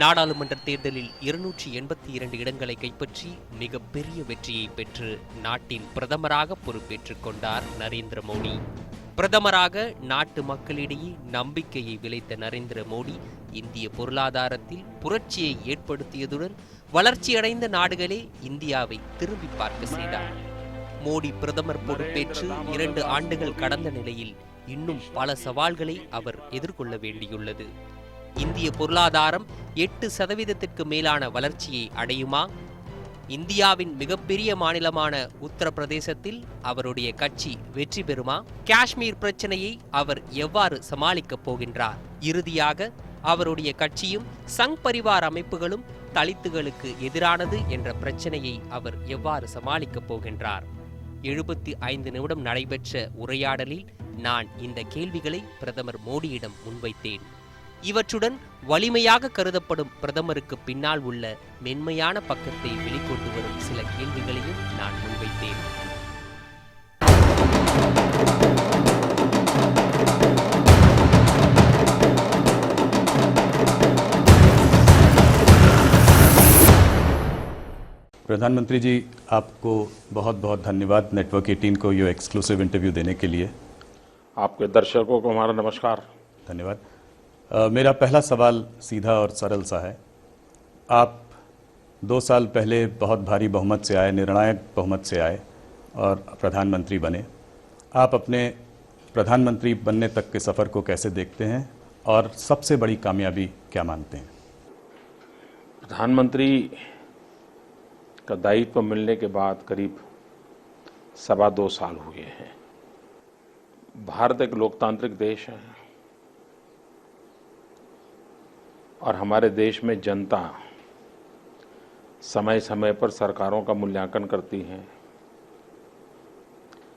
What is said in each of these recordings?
நாடாளுமன்ற தேர்தலில் 282 இடங்களை கைப்பற்றி மிகப்பெரிய வெற்றியை பெற்று நாட்டின் பிரதமராக பொறுப்பேற்றுக் கொண்டார் நரேந்திர மோடி. பிரதமராக நாட்டு மக்களிடையே நம்பிக்கையை விளைத்த நரேந்திர மோடி இந்திய பொருளாதாரத்தில் புரட்சியை ஏற்படுத்தியதுடன் வளர்ச்சியடைந்த நாடுகளே இந்தியாவை திரும்பி பார்க்க செய்தார். மோடி பிரதமர் பொறுப்பேற்று 2 ஆண்டுகள் கடந்த நிலையில் இன்னும் பல சவால்களை அவர் எதிர்கொள்ள வேண்டியுள்ளது. இந்திய பொருளாதாரம் 8% மேலான வளர்ச்சியை அடையுமா? இந்தியாவின் மிகப்பெரிய மாநிலமான உத்தரப்பிரதேசத்தில் அவருடைய கட்சி வெற்றி பெறுமா? காஷ்மீர் பிரச்சனையை அவர் எவ்வாறு சமாளிக்கப் போகின்றார்? இறுதியாக அவருடைய கட்சியும் சங் பரிவார் அமைப்புகளும் தலித்துகளுக்கு எதிரானது என்ற பிரச்சனையை அவர் எவ்வாறு சமாளிக்கப் போகின்றார்? 75 நிமிடம் நடைபெற்ற உரையாடலில் நான் இந்த கேள்விகளை பிரதமர் மோடியிடம் முன்வைத்தேன். இவற்றுடன் வலிமையாக கருதப்படும் பிரதமருக்கு பின்னால் உள்ள மென்மையான பக்கத்தை வெளிக்கொண்டு வரும் சில கேள்விகளையும் நான் முன்வைத்தேன். प्रधानमंत्री जी, आपको बहुत बहुत धन्यवाद नेटवर्क 18 को ये एक्सक्लूसिव इंटरव्यू देने के लिए। आपके दर्शकों को हमारा नमस्कार। धन्यवाद। मेरा पहला सवाल सीधा और सरल सा है। आप 2 साल पहले बहुत भारी बहुमत से आए, निर्णायक बहुमत से आए और प्रधानमंत्री बने। आप अपने प्रधानमंत्री बनने तक के सफ़र को कैसे देखते हैं और सबसे बड़ी कामयाबी क्या मानते हैं? प्रधानमंत्री का दायित्व मिलने के बाद करीब 2.25 साल हुए हैं। भारत एक लोकतांत्रिक देश है और हमारे देश में जनता समय समय पर सरकारों का मूल्यांकन करती है,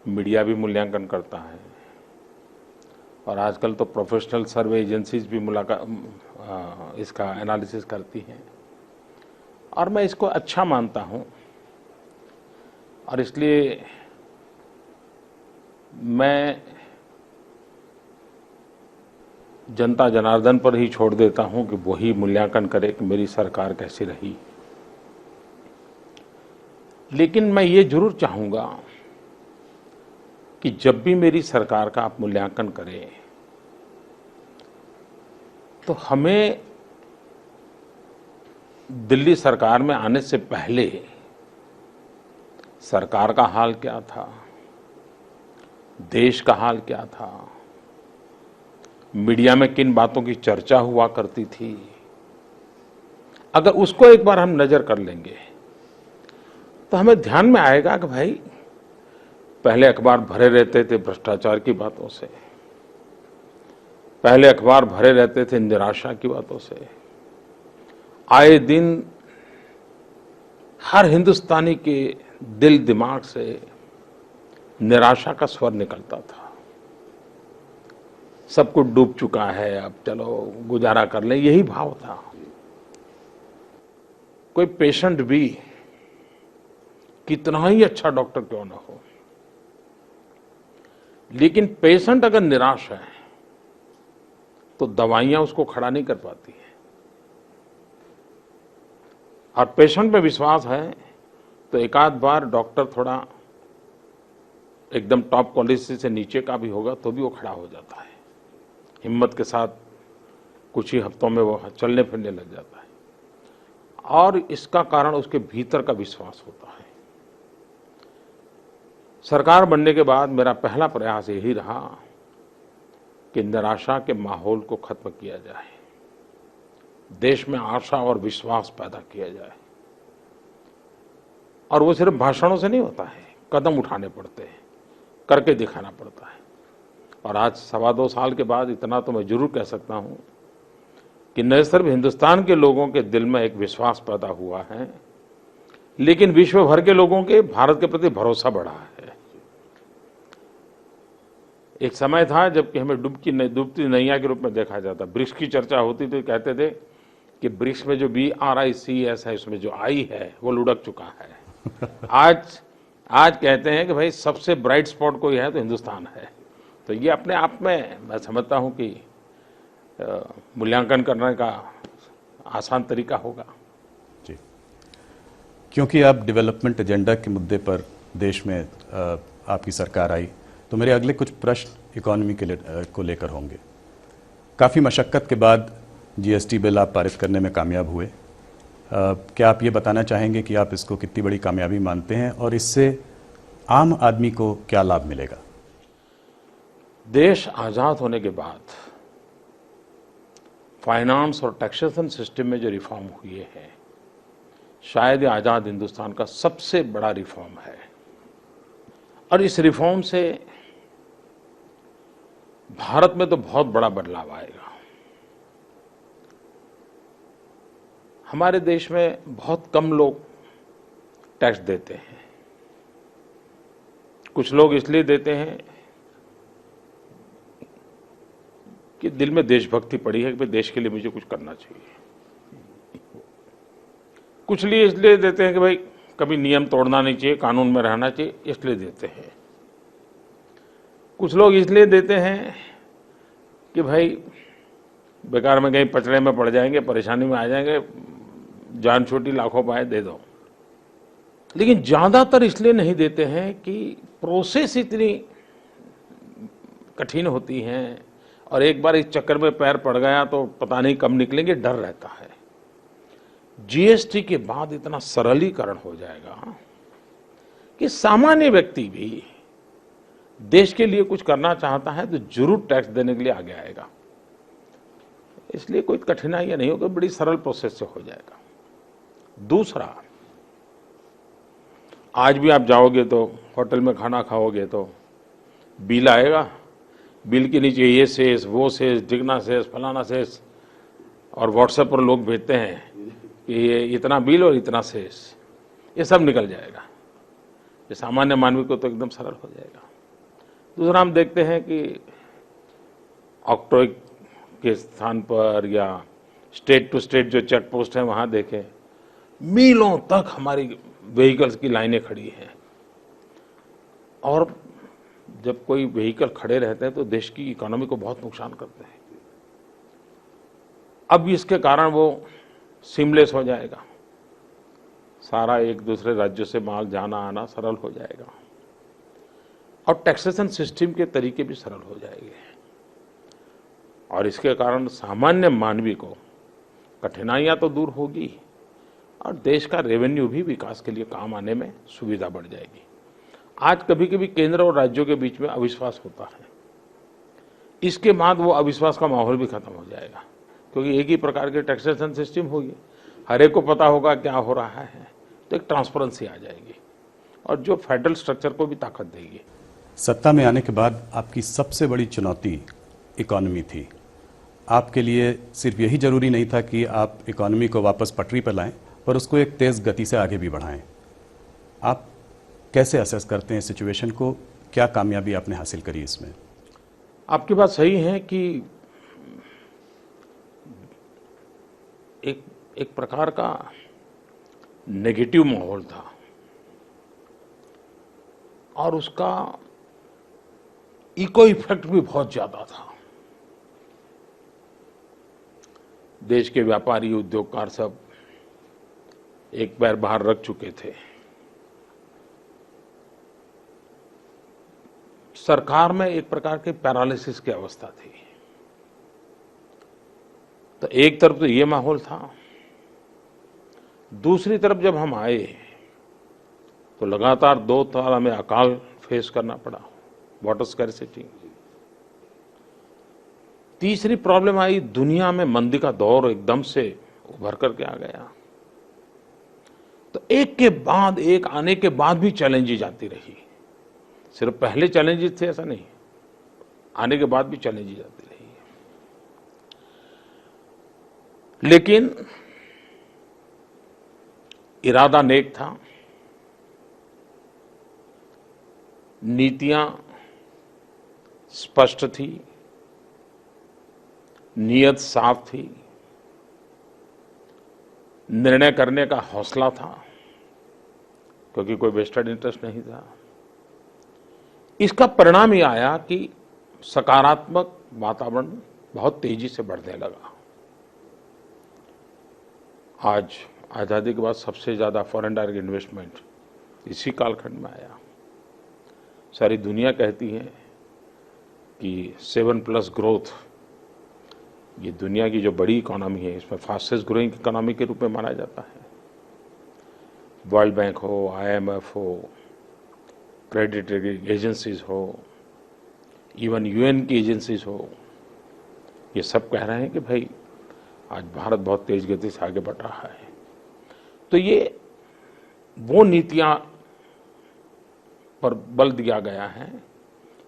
मीडिया भी मूल्यांकन करता है और आजकल तो प्रोफेशनल सर्वे एजेंसीज भी इसका एनालिसिस करती हैं और मैं इसको अच्छा मानता हूं और इसलिए मैं जनता जनार्दन पर ही छोड़ देता हूं कि वही मूल्यांकन करे कि मेरी सरकार कैसी रही। लेकिन मैं ये जरूर चाहूंगा कि जब भी मेरी सरकार का आप मूल्यांकन करें तो हमें दिल्ली सरकार में आने से पहले सरकार का हाल क्या था, देश का हाल क्या था, मीडिया में किन बातों की चर्चा हुआ करती थी, अगर उसको एक बार हम नजर कर लेंगे तो हमें ध्यान में आएगा कि भाई पहले अखबार भरे रहते थे भ्रष्टाचार की बातों से, पहले अखबार भरे रहते थे निराशा की बातों से। आए दिन हर हिंदुस्तानी के दिल दिमाग से निराशा का स्वर निकलता था। सब कुछ डूब चुका है, अब चलो गुजारा कर लें, यही भाव था। कोई पेशेंट भी कितना ही अच्छा डॉक्टर क्यों ना हो, लेकिन पेशेंट अगर निराश है तो दवाइयां उसको खड़ा नहीं कर पाती है और पेशेंट में विश्वास है तो एक आध बार डॉक्टर थोड़ा एकदम टॉप क्वालिटी से नीचे का भी होगा तो भी वो खड़ा हो जाता है, हिम्मत के साथ कुछ ही हफ्तों में वो चलने फिरने लग जाता है और इसका कारण उसके भीतर का विश्वास होता है। सरकार बनने के बाद मेरा पहला प्रयास यही रहा कि निराशा के माहौल को खत्म किया जाए, देश में आशा और विश्वास पैदा किया जाए और वो सिर्फ भाषणों से नहीं होता है, कदम उठाने पड़ते हैं, करके दिखाना पड़ता है। और आज 2.25 साल के बाद इतना तो मैं जरूर कह सकता हूं कि न सिर्फ हिंदुस्तान के लोगों के दिल में एक विश्वास पैदा हुआ है, लेकिन विश्व भर के लोगों के भारत के प्रति भरोसा बढ़ा है। एक समय था जबकि हमें डूबती नैया के रूप में देखा जाता, ब्रिक्स की चर्चा होती थी, कहते थे कि ब्रिक्स में जो BRICS है उसमें जो आई है वो लुढ़क चुका है। आज कहते हैं कि भाई सबसे ब्राइट स्पॉट कोई है तो हिंदुस्तान है। तो ये अपने आप में मैं समझता हूं कि मूल्यांकन करने का आसान तरीका होगा। जी, क्योंकि आप डेवलपमेंट एजेंडा के मुद्दे पर देश में आपकी सरकार आई, तो मेरे अगले कुछ प्रश्न इकोनॉमी को लेकर होंगे। काफ़ी मशक्क़त के बाद जीएसटी बिल आप पारित करने में कामयाब हुए। क्या आप ये बताना चाहेंगे कि आप इसको कितनी बड़ी कामयाबी मानते हैं और इससे आम आदमी को क्या लाभ मिलेगा? देश आज़ाद होने के बाद फाइनेंस और टैक्सेशन सिस्टम में जो रिफॉर्म हुए हैं, शायद ये आज़ाद हिंदुस्तान का सबसे बड़ा रिफॉर्म है। और इस रिफॉर्म से भारत में तो बहुत बड़ा बदलाव आएगा। हमारे देश में बहुत कम लोग टैक्स देते हैं। कुछ लोग इसलिए देते हैं कि दिल में देशभक्ति पड़ी है कि भाई देश के लिए मुझे कुछ करना चाहिए। कुछ लिए इसलिए देते हैं कि भाई कभी नियम तोड़ना नहीं चाहिए, कानून में रहना चाहिए, इसलिए देते हैं। कुछ लोग इसलिए देते हैं कि भाई बेकार में कहीं पचड़े में पड़ जाएंगे, परेशानी में आ जाएंगे, जान छोटी लाखों पाए, दे दो। लेकिन ज़्यादातर इसलिए नहीं देते हैं कि प्रोसेस इतनी कठिन होती हैं और एक बार इस चक्कर में पैर पड़ गया तो पता नहीं कब निकलेंगे, डर रहता है। जीएसटी के बाद इतना सरलीकरण हो जाएगा कि सामान्य व्यक्ति भी देश के लिए कुछ करना चाहता है तो जरूर टैक्स देने के लिए आगे आएगा। इसलिए कोई कठिनाइयां नहीं होगी, बड़ी सरल प्रोसेस से हो जाएगा। दूसरा, आज भी आप जाओगे तो होटल में खाना खाओगे तो बिल आएगा, बिल के नीचे ये शेष, वो शेष, डिगना शेष, फलाना शेष, और व्हाट्सएप पर लोग भेजते हैं कि ये इतना बिल और इतना शेष, ये सब निकल जाएगा। ये सामान्य मानवी को तो एकदम सरल हो जाएगा। दूसरा, हम देखते हैं कि ऑक्ट्रॉय के स्थान पर या स्टेट टू स्टेट जो चेक पोस्ट है वहाँ देखें, मीलों तक हमारी व्हीकल्स की लाइनें खड़ी हैं। और जब कोई व्हीकल खड़े रहते हैं तो देश की इकोनॉमी को बहुत नुकसान करते हैं। अब इसके कारण वो सीमलेस हो जाएगा, सारा एक दूसरे राज्यों से माल जाना आना सरल हो जाएगा और टैक्सेशन सिस्टम के तरीके भी सरल हो जाएंगे। और इसके कारण सामान्य मानवी को कठिनाइयां तो दूर होगी और देश का रेवेन्यू भी विकास के लिए काम आने में सुविधा बढ़ जाएगी। आज कभी कभी केंद्र और राज्यों के बीच में अविश्वास होता है, इसके बाद वो अविश्वास का माहौल भी खत्म हो जाएगा, क्योंकि एक ही प्रकार के टैक्सेशन सिस्टम होगी, हर एक को पता होगा क्या हो रहा है, तो एक ट्रांसपेरेंसी आ जाएगी और जो फेडरल स्ट्रक्चर को भी ताकत देगी। सत्ता में आने के बाद आपकी सबसे बड़ी चुनौती इकोनॉमी थी। आपके लिए सिर्फ यही जरूरी नहीं था कि आप इकोनॉमी को वापस पटरी पर लाएं, पर उसको एक तेज़ गति से आगे भी बढ़ाएं। आप कैसे असेस करते हैं सिचुएशन को? क्या कामयाबी आपने हासिल करी इसमें? आपकी बात सही है कि एक प्रकार का नेगेटिव माहौल था और उसका इको इफेक्ट भी बहुत ज्यादा था। देश के व्यापारी, उद्योगकार सब एक पैर बाहर रख चुके थे। सरकार में एक प्रकार के पैरालिसिस की अवस्था थी। तो एक तरफ तो ये माहौल था, दूसरी तरफ जब हम आए तो लगातार 2 साल हमें अकाल फेस करना पड़ा, वाटर स्कैर्सिटी। तीसरी प्रॉब्लम आई, दुनिया में मंदी का दौर एकदम से उभर करके आ गया। तो एक के बाद एक आने के बाद भी चैलेंजेस आती रही। सिर्फ पहले चैलेंजेस थे ऐसा नहीं, आने के बाद भी चैलेंजेस आती रही। लेकिन इरादा नेक था, नीतियां स्पष्ट थी, नीयत साफ थी, निर्णय करने का हौसला था, क्योंकि कोई वेस्टेड इंटरेस्ट नहीं था। इसका परिणाम ये आया कि सकारात्मक वातावरण बहुत तेजी से बढ़ने लगा। आज आज़ादी के बाद सबसे ज़्यादा फॉरेन डायरेक्ट इन्वेस्टमेंट इसी कालखंड में आया। सारी दुनिया कहती है कि 7+ ग्रोथ, ये दुनिया की जो बड़ी इकोनॉमी है इसमें फास्टेस्ट ग्रोइंग इकोनॉमी के रूप में माना जाता है। वर्ल्ड बैंक हो, IMF हो, क्रेडिट रेटिंग एजेंसीज हो, इवन UN की एजेंसीज हो, ये सब कह रहे हैं कि भाई आज भारत बहुत तेज गति से आगे बढ़ रहा है। तो ये वो नीतियां पर बल दिया गया है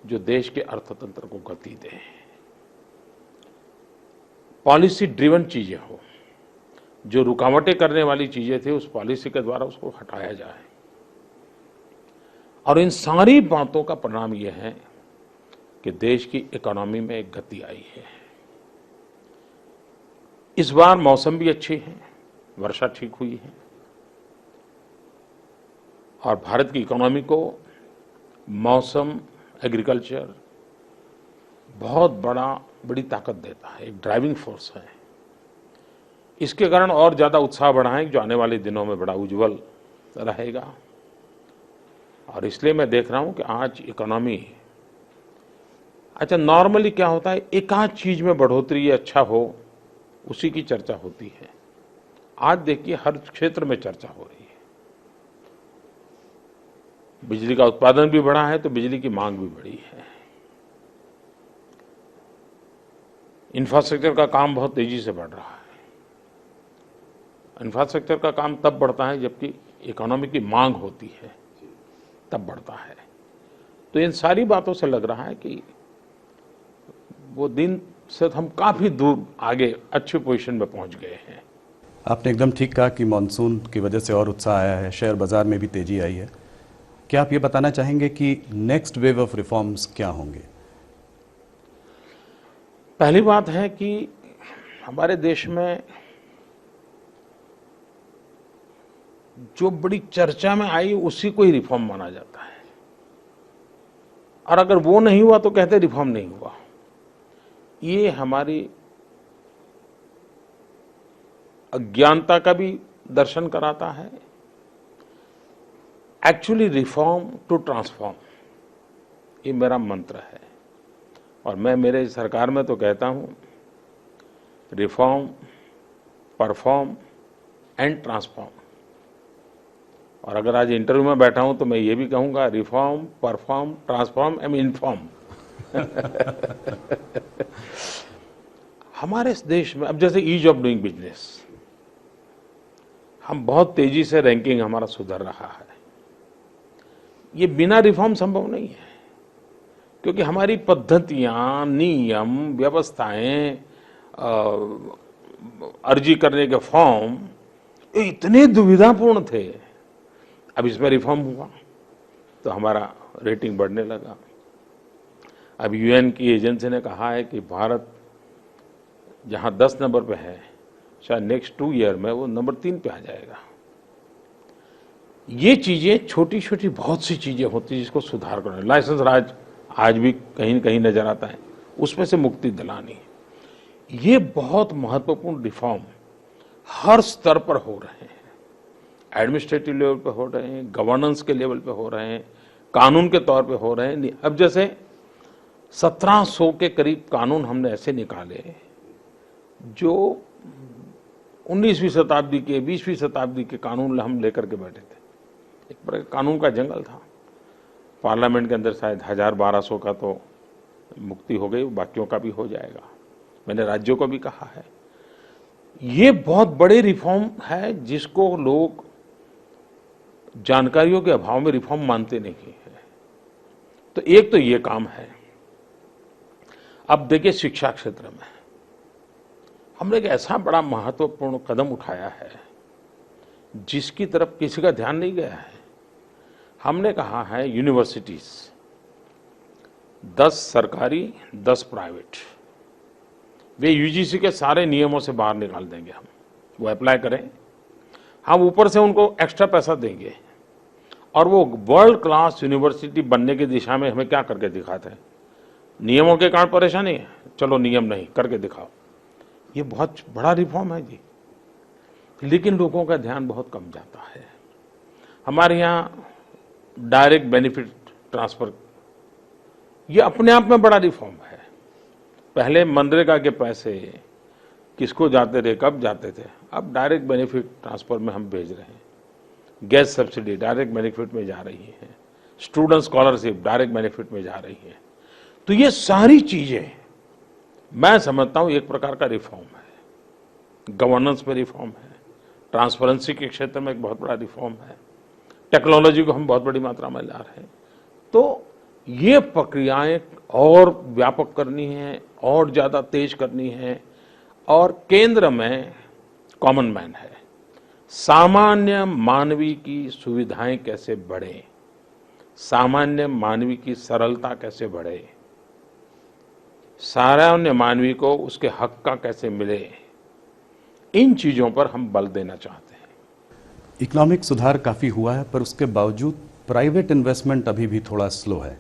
जो देश के अर्थतंत्र को गति दे, पॉलिसी ड्रिवन चीजें हो, जो रुकावटें करने वाली चीजें थी उस पॉलिसी के द्वारा उसको हटाया जाए। और इन सारी बातों का परिणाम यह है कि देश की इकोनॉमी में एक गति आई है। इस बार मौसम भी अच्छी है, वर्षा ठीक हुई है और भारत की इकोनॉमी को मौसम, एग्रीकल्चर बहुत बड़ी ताकत देता है, एक ड्राइविंग फोर्स है। इसके कारण और ज़्यादा उत्साह बढ़ा है जो आने वाले दिनों में बड़ा उज्जवल रहेगा। और इसलिए मैं देख रहा हूं कि आज इकोनॉमी, अच्छा नॉर्मली क्या होता है, एक आध चीज में बढ़ोतरी अच्छा हो उसी की चर्चा होती है। आज देखिए हर क्षेत्र में चर्चा हो रही है। बिजली का उत्पादन भी बढ़ा है तो बिजली की मांग भी बढ़ी है। इंफ्रास्ट्रक्चर का काम बहुत तेजी से बढ़ रहा है। इंफ्रास्ट्रक्चर का काम तब बढ़ता है जबकि इकोनॉमी की मांग होती है, तब बढ़ता है। तो इन सारी बातों से लग रहा है कि वो दिन से हम काफी दूर आगे अच्छी पोजीशन में पहुंच गए हैं। आपने एकदम ठीक कहा कि मानसून की वजह से और उत्साह आया है, शेयर बाजार में भी तेजी आई है। क्या आप ये बताना चाहेंगे कि नेक्स्ट वेव ऑफ रिफॉर्म्स क्या होंगे? पहली बात है कि हमारे देश में जो बड़ी चर्चा में आई उसी को ही रिफॉर्म माना जाता है, और अगर वो नहीं हुआ तो कहते रिफॉर्म नहीं हुआ। ये हमारी अज्ञानता का भी दर्शन कराता है। एक्चुअली रिफॉर्म टू ट्रांसफॉर्म, ये मेरा मंत्र है। और मैं मेरे सरकार में तो कहता हूं रिफॉर्म, परफॉर्म एंड ट्रांसफॉर्म। और अगर आज इंटरव्यू में बैठा हूं तो मैं ये भी कहूंगा reform, perform, transform and inform. हमारे इस देश में अब जैसे ईज ऑफ डूइंग बिजनेस, हम बहुत तेजी से रैंकिंग हमारा सुधर रहा है। ये बिना रिफॉर्म संभव नहीं है, क्योंकि हमारी पद्धतियां, नियम, व्यवस्थाएं, अर्जी करने के फॉर्म इतने दुविधापूर्ण थे। अब इसमें रिफॉर्म हुआ तो हमारा रेटिंग बढ़ने लगा। अब UN की एजेंसी ने कहा है कि भारत जहां 10 नंबर पे है, शायद नेक्स्ट 2 ईयर में वो नंबर 3 पे आ जाएगा। ये चीजें छोटी छोटी बहुत सी चीजें होती हैं जिसको सुधार करना। लाइसेंस राज आज भी कहीं न कहीं नजर आता है, उसमें से मुक्ति दिलानी। ये बहुत महत्वपूर्ण रिफॉर्म हर स्तर पर हो रहे हैं। एडमिनिस्ट्रेटिव लेवल पे हो रहे हैं, गवर्नेंस के लेवल पे हो रहे हैं, कानून के तौर पे हो रहे हैं। अब जैसे 1700 के करीब कानून हमने ऐसे निकाले जो 19वीं शताब्दी के, 20वीं शताब्दी के कानून हम लेकर के बैठे थे। एक प्रकार कानून का जंगल था। पार्लियामेंट के अंदर शायद 1000-1200 का तो मुक्ति हो गई, बाकियों का भी हो जाएगा। मैंने राज्यों को भी कहा है। ये बहुत बड़े रिफॉर्म है जिसको लोग जानकारियों के अभाव में रिफॉर्म मानते नहीं है। तो एक तो ये काम है। अब देखिए शिक्षा क्षेत्र में हमने एक ऐसा बड़ा महत्वपूर्ण कदम उठाया है जिसकी तरफ किसी का ध्यान नहीं गया है। हमने कहा है यूनिवर्सिटीज 10 सरकारी 10 प्राइवेट, वे UGC के सारे नियमों से बाहर निकाल देंगे। हम वो अप्लाई करें, हम ऊपर से उनको एक्स्ट्रा पैसा देंगे और वो वर्ल्ड क्लास यूनिवर्सिटी बनने की दिशा में हमें क्या करके दिखाते हैं। नियमों के कारण परेशानी है, चलो नियम नहीं करके दिखाओ। ये बहुत बड़ा रिफॉर्म है जी। लेकिन लोगों का ध्यान बहुत कम जाता है। हमारे यहाँ डायरेक्ट बेनिफिट ट्रांसफर, ये अपने आप में बड़ा रिफॉर्म है। पहले मनरेगा के पैसे किसको जाते थे, कब जाते थे, अब डायरेक्ट बेनिफिट ट्रांसफर में हम भेज रहे हैं। गैस सब्सिडी डायरेक्ट बेनिफिट में जा रही है, स्टूडेंट स्कॉलरशिप डायरेक्ट बेनिफिट में जा रही है। तो ये सारी चीजें मैं समझता हूं एक प्रकार का रिफॉर्म है। गवर्नेंस में रिफॉर्म है, ट्रांसपेरेंसी के क्षेत्र में एक बहुत बड़ा रिफॉर्म है, टेक्नोलॉजी को हम बहुत बड़ी मात्रा में ला रहे हैं। तो ये प्रक्रियाएं और व्यापक करनी है, और ज्यादा तेज करनी है। और केंद्र में कॉमन मैन है, सामान्य मानवी की सुविधाएं कैसे बढ़े, सामान्य मानवी की सरलता कैसे बढ़े, सामान्य मानवी को उसके हक का कैसे मिले, इन चीजों पर हम बल देना चाहते हैं। इकोनॉमिक सुधार काफ़ी हुआ है, पर उसके बावजूद प्राइवेट इन्वेस्टमेंट अभी भी थोड़ा स्लो है।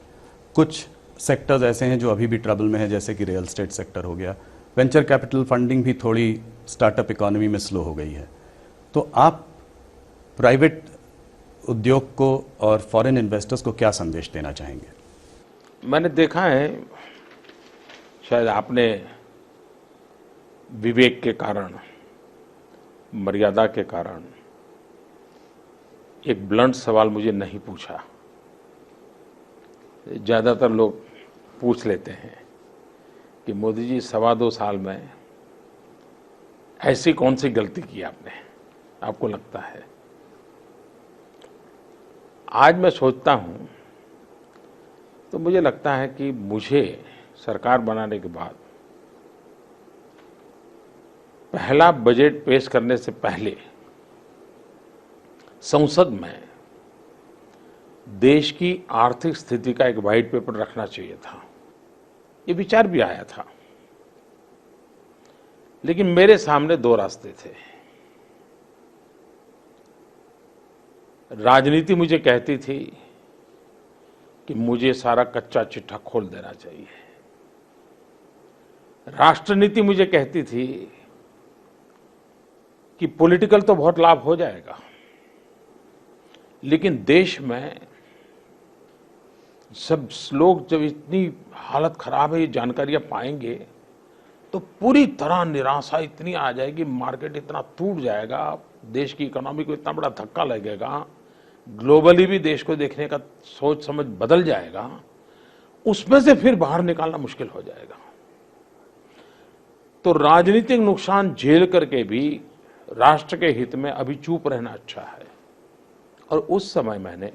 कुछ सेक्टर्स ऐसे हैं जो अभी भी ट्रबल में है, जैसे कि रियल एस्टेट सेक्टर हो गया। वेंचर कैपिटल फंडिंग भी थोड़ी स्टार्टअप इकोनॉमी में स्लो हो गई है। तो आप प्राइवेट उद्योग को और फॉरेन इन्वेस्टर्स को क्या संदेश देना चाहेंगे? मैंने देखा है, शायद आपने विवेक के कारण, मर्यादा के कारण एक ब्लंट सवाल मुझे नहीं पूछा। ज्यादातर लोग पूछ लेते हैं कि मोदी जी 2.25 साल में ऐसी कौन सी गलती की आपने, आपको लगता है। आज मैं सोचता हूं तो मुझे लगता है कि मुझे सरकार बनाने के बाद पहला बजट पेश करने से पहले संसद में देश की आर्थिक स्थिति का एक व्हाइट पेपर रखना चाहिए था। ये विचार भी आया था, लेकिन मेरे सामने 2 रास्ते थे। राजनीति मुझे कहती थी कि मुझे सारा कच्चा चिट्ठा खोल देना चाहिए, राष्ट्रनीति मुझे कहती थी कि पॉलिटिकल तो बहुत लाभ हो जाएगा, लेकिन देश में सब लोग जब इतनी हालत खराब है ये जानकारियां पाएंगे तो पूरी तरह निराशा इतनी आ जाएगी, मार्केट इतना टूट जाएगा, देश की इकोनॉमी को इतना बड़ा धक्का लगेगा, ग्लोबली भी देश को देखने का सोच समझ बदल जाएगा, उसमें से फिर बाहर निकालना मुश्किल हो जाएगा। तो राजनीतिक नुकसान झेल करके भी राष्ट्र के हित में अभी चुप रहना अच्छा है। और उस समय मैंने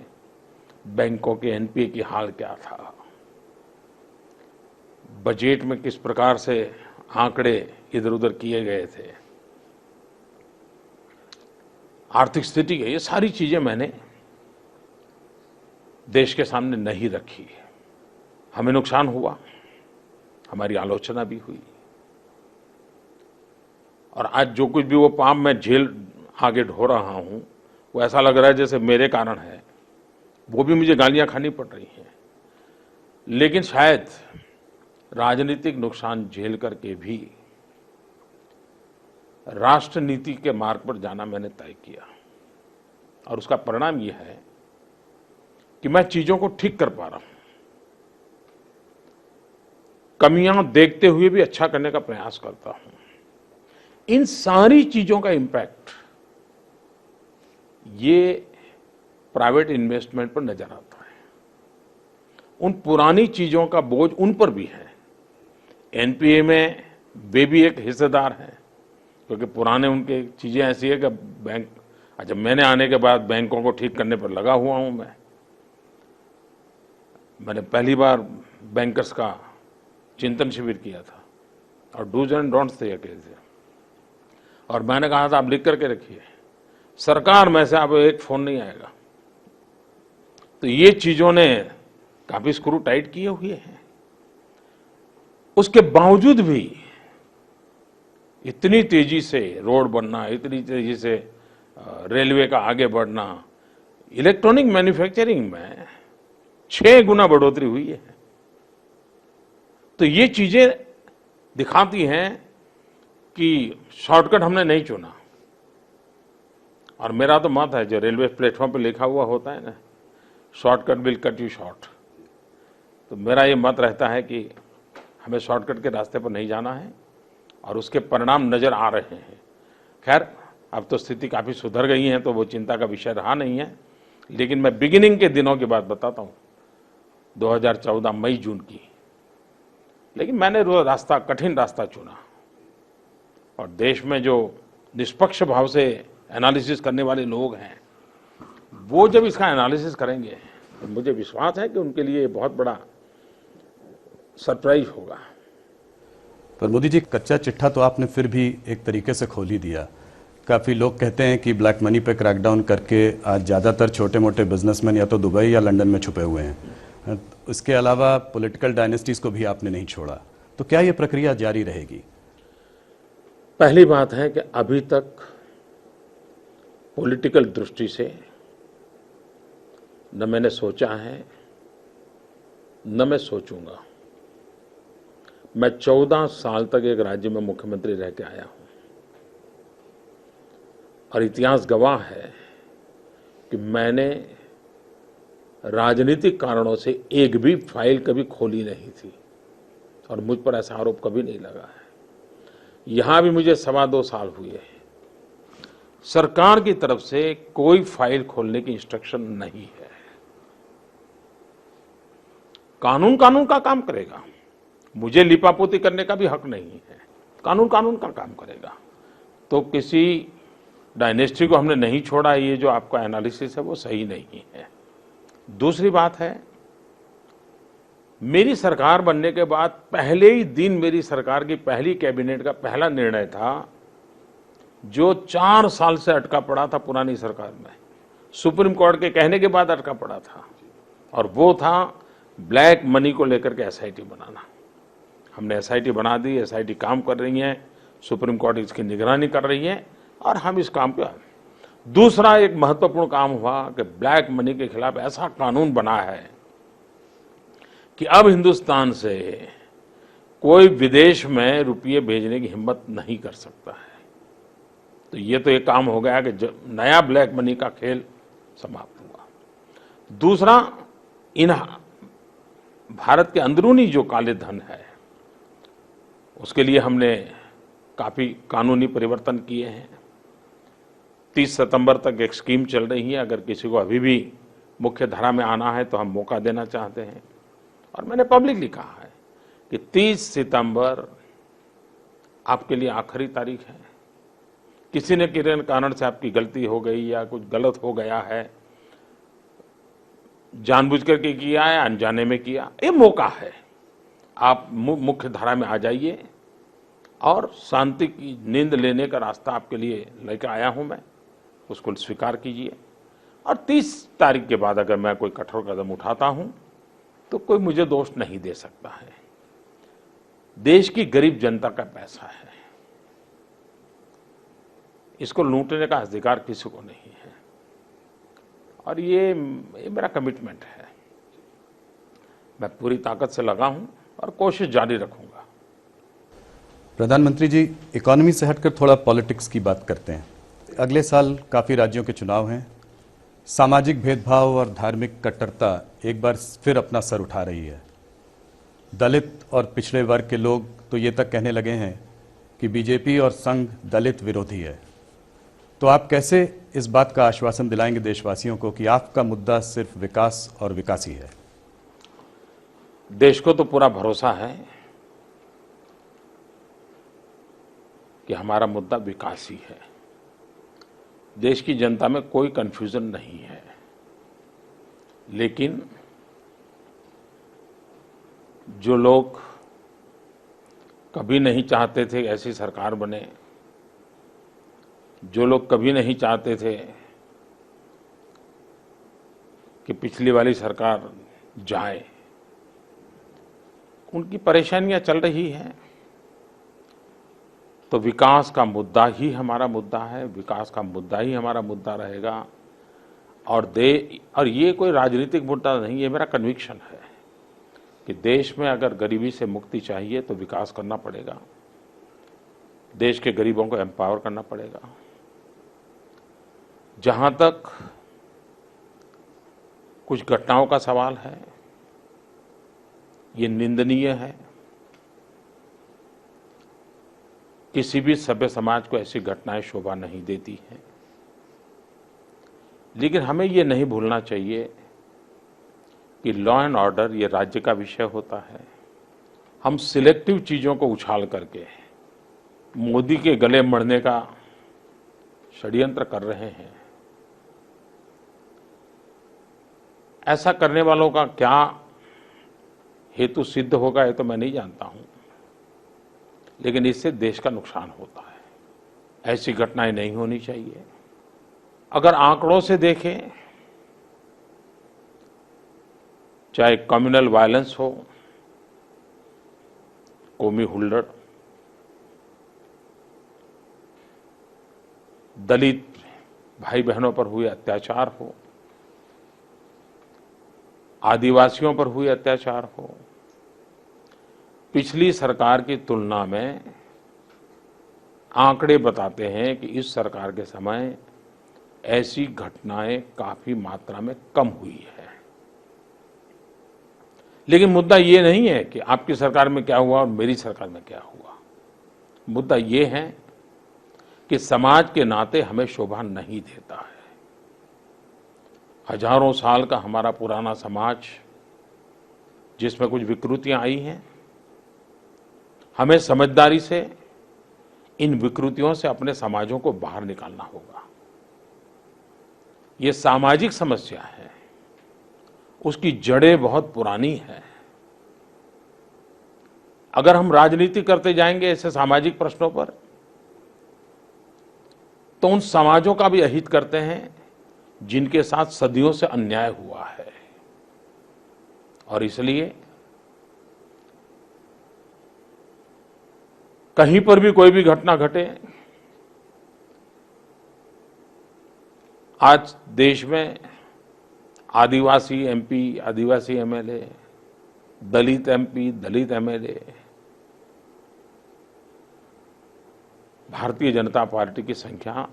बैंकों के एनपीए की हाल क्या था, बजट में किस प्रकार से आंकड़े इधर उधर किए गए थे, आर्थिक स्थिति के, ये सारी चीजें मैंने देश के सामने नहीं रखी। हमें नुकसान हुआ, हमारी आलोचना भी हुई, और आज जो कुछ भी वो पाप मैं झेल आगे ढो रहा हूं वो ऐसा लग रहा है जैसे मेरे कारण है, वो भी मुझे गालियां खानी पड़ रही हैं। लेकिन शायद राजनीतिक नुकसान झेल करके भी राष्ट्रनीति के मार्ग पर जाना मैंने तय किया, और उसका परिणाम यह है कि मैं चीजों को ठीक कर पा रहा हूं, कमियां देखते हुए भी अच्छा करने का प्रयास करता हूं। इन सारी चीजों का इंपैक्ट ये प्राइवेट इन्वेस्टमेंट पर नजर आता है। उन पुरानी चीजों का बोझ उन पर भी है। एनपीए में वे भी एक हिस्सेदार हैं, क्योंकि पुराने उनके चीजें ऐसी है कि बैंक, जब मैंने आने के बाद बैंकों को ठीक करने पर लगा हुआ हूं मैंने पहली बार बैंकर्स का चिंतन शिविर किया था, और डूज एंड डोंट्स तय किए थे, और मैंने कहा था आप लिख करके रखिए, सरकार में से अब एक फोन नहीं आएगा। तो ये चीजों ने काफी स्क्रू टाइट किए हुए हैं। उसके बावजूद भी इतनी तेजी से रोड बनना, इतनी तेजी से रेलवे का आगे बढ़ना, इलेक्ट्रॉनिक मैन्युफैक्चरिंग में 6 गुना बढ़ोतरी हुई है। तो ये चीजें दिखाती हैं कि शॉर्टकट हमने नहीं चुना, और मेरा तो मत है, जो रेलवे प्लेटफॉर्म पे लिखा हुआ होता है ना, shortcut will cut you short, तो मेरा ये मत रहता है कि हमें शॉर्टकट के रास्ते पर नहीं जाना है और उसके परिणाम नज़र आ रहे हैं। खैर, अब तो स्थिति काफ़ी सुधर गई है, तो वो चिंता का विषय रहा नहीं है। लेकिन मैं बिगिनिंग के दिनों की बात बताता हूँ, 2014 मई जून की। लेकिन मैंने वो रास्ता, कठिन रास्ता चुना, और देश में जो निष्पक्ष भाव से एनालिसिस करने वाले लोग हैं, वो जब इसका एनालिसिस करेंगे तो मुझे विश्वास है कि उनके लिए बहुत बड़ा सरप्राइज होगा। पर मोदी जी, कच्चा चिट्ठा तो आपने फिर भी एक तरीके से खोल ही दिया। काफ़ी लोग कहते हैं कि ब्लैक मनी पे क्रैकडाउन करके आज ज़्यादातर छोटे मोटे बिजनेसमैन या तो दुबई या लंदन में छुपे हुए हैं। इसके अलावा पॉलिटिकल डायनेस्टीज़ को भी आपने नहीं छोड़ा, तो क्या ये प्रक्रिया जारी रहेगी? पहली बात है कि अभी तक पॉलिटिकल दृष्टि से न मैंने सोचा है, न मैं सोचूंगा। मैं 14 साल तक एक राज्य में मुख्यमंत्री रह के आया हूं, और इतिहास गवाह है कि मैंने राजनीतिक कारणों से एक भी फाइल कभी खोली नहीं थी, और मुझ पर ऐसा आरोप कभी नहीं लगा है। यहां भी मुझे 2.25 साल हुए हैं। सरकार की तरफ से कोई फाइल खोलने की इंस्ट्रक्शन नहीं है। कानून कानून का काम करेगा, मुझे लिपापोती करने का भी हक नहीं है। कानून कानून का काम करेगा। तो किसी डायनेस्टी को हमने नहीं छोड़ा, ये जो आपका एनालिसिस है वो सही नहीं है। दूसरी बात है, मेरी सरकार बनने के बाद पहले ही दिन मेरी सरकार की पहली कैबिनेट का पहला निर्णय था, जो 4 साल से अटका पड़ा था पुरानी सरकार में, सुप्रीम कोर्ट के कहने के बाद अटका पड़ा था, और वो था ब्लैक मनी को लेकर के एसआईटी बनाना। हमने एसआईटी बना दी, एसआईटी काम कर रही है, सुप्रीम कोर्ट इसकी निगरानी कर रही है, और हम इस काम पे। दूसरा एक महत्वपूर्ण काम हुआ कि ब्लैक मनी के खिलाफ ऐसा कानून बना है कि अब हिंदुस्तान से कोई विदेश में रुपये भेजने की हिम्मत नहीं कर सकता है। तो ये तो एक काम हो गया कि नया ब्लैक मनी का खेल समाप्त हुआ। दूसरा, इन भारत के अंदरूनी जो काले धन है, उसके लिए हमने काफ़ी कानूनी परिवर्तन किए हैं। 30 सितंबर तक एक स्कीम चल रही है, अगर किसी को अभी भी मुख्य धारा में आना है तो हम मौका देना चाहते हैं। और मैंने पब्लिकली कहा है कि 30 सितंबर आपके लिए आखिरी तारीख है। किसी न किसी कारण से आपकी गलती हो गई या कुछ गलत हो गया है, जानबूझ करके किया है, अनजाने में किया, ये मौका है। आप मुख्य धारा में आ जाइए, और शांति की नींद लेने का रास्ता आपके लिए लेकर आया हूं मैं, उसको स्वीकार कीजिए। और 30 तारीख के बाद अगर मैं कोई कठोर कदम उठाता हूं तो कोई मुझे दोष नहीं दे सकता है। देश की गरीब जनता का पैसा है, इसको लूटने का अधिकार किसी को नहीं है, और ये मेरा कमिटमेंट है। मैं पूरी ताकत से लगा हूं और कोशिश जारी रखूंगा। प्रधानमंत्री जी, इकोनॉमी से हटकर थोड़ा पॉलिटिक्स की बात करते हैं। अगले साल काफ़ी राज्यों के चुनाव हैं। सामाजिक भेदभाव और धार्मिक कट्टरता एक बार फिर अपना सर उठा रही है। दलित और पिछड़े वर्ग के लोग तो ये तक कहने लगे हैं कि बीजेपी और संघ दलित विरोधी है। तो आप कैसे इस बात का आश्वासन दिलाएंगे देशवासियों को कि आपका मुद्दा सिर्फ विकास और विकास ही है? देश को तो पूरा भरोसा है कि हमारा मुद्दा विकास ही है। देश की जनता में कोई कंफ्यूजन नहीं है। लेकिन जो लोग कभी नहीं चाहते थे ऐसी सरकार बने, जो लोग कभी नहीं चाहते थे कि पिछली वाली सरकार जाए, उनकी परेशानियां चल रही हैं। तो विकास का मुद्दा ही हमारा मुद्दा है, विकास का मुद्दा ही हमारा मुद्दा रहेगा। और ये कोई राजनीतिक मुद्दा नहीं, ये मेरा कन्विक्शन है कि देश में अगर गरीबी से मुक्ति चाहिए तो विकास करना पड़ेगा, देश के गरीबों को एम्पावर करना पड़ेगा। जहां तक कुछ घटनाओं का सवाल है, ये निंदनीय है। किसी भी सभ्य समाज को ऐसी घटनाएं शोभा नहीं देती हैं। लेकिन हमें ये नहीं भूलना चाहिए कि लॉ एंड ऑर्डर ये राज्य का विषय होता है। हम सिलेक्टिव चीजों को उछाल करके मोदी के गले मड़ने का षड्यंत्र कर रहे हैं। ऐसा करने वालों का क्या हेतु सिद्ध होगा ये तो मैं नहीं जानता हूं, लेकिन इससे देश का नुकसान होता है। ऐसी घटनाएं नहीं होनी चाहिए। अगर आंकड़ों से देखें, चाहे कम्युनल वायलेंस हो, कौमी हुल्लड़, दलित भाई बहनों पर हुए अत्याचार हो, आदिवासियों पर हुए अत्याचार हो, पिछली सरकार की तुलना में आंकड़े बताते हैं कि इस सरकार के समय ऐसी घटनाएं काफी मात्रा में कम हुई है। लेकिन मुद्दा ये नहीं है कि आपकी सरकार में क्या हुआ और मेरी सरकार में क्या हुआ। मुद्दा ये है कि समाज के नाते हमें शोभा नहीं देता है। हजारों साल का हमारा पुराना समाज, जिसमें कुछ विकृतियां आई हैं, हमें समझदारी से इन विकृतियों से अपने समाजों को बाहर निकालना होगा। ये सामाजिक समस्या है, उसकी जड़ें बहुत पुरानी हैं। अगर हम राजनीति करते जाएंगे ऐसे सामाजिक प्रश्नों पर, तो उन समाजों का भी अहित करते हैं जिनके साथ सदियों से अन्याय हुआ है। और इसलिए कहीं पर भी कोई भी घटना घटे, आज देश में आदिवासी एमपी, आदिवासी एमएलए, दलित एमपी, दलित एमएलए, भारतीय जनता पार्टी की संख्या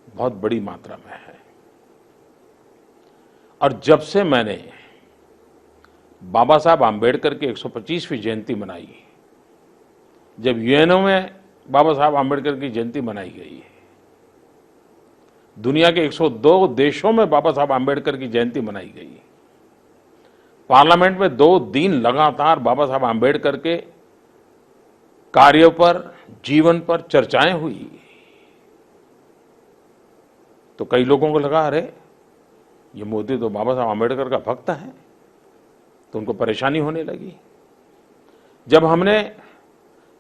बहुत बड़ी मात्रा में है। और जब से मैंने बाबा साहब आम्बेडकर की 125वीं जयंती मनाई, जब यूएनओ में बाबा साहब आम्बेडकर की जयंती मनाई गई, दुनिया के 102 देशों में बाबा साहब आम्बेडकर की जयंती मनाई गई, पार्लियामेंट में 2 दिन लगातार बाबा साहब आम्बेडकर के कार्यों पर, जीवन पर चर्चाएं हुई, तो कई लोगों को लगा अरे ये मोदी तो बाबा साहब आम्बेडकर का भक्त है, तो उनको परेशानी होने लगी। जब हमने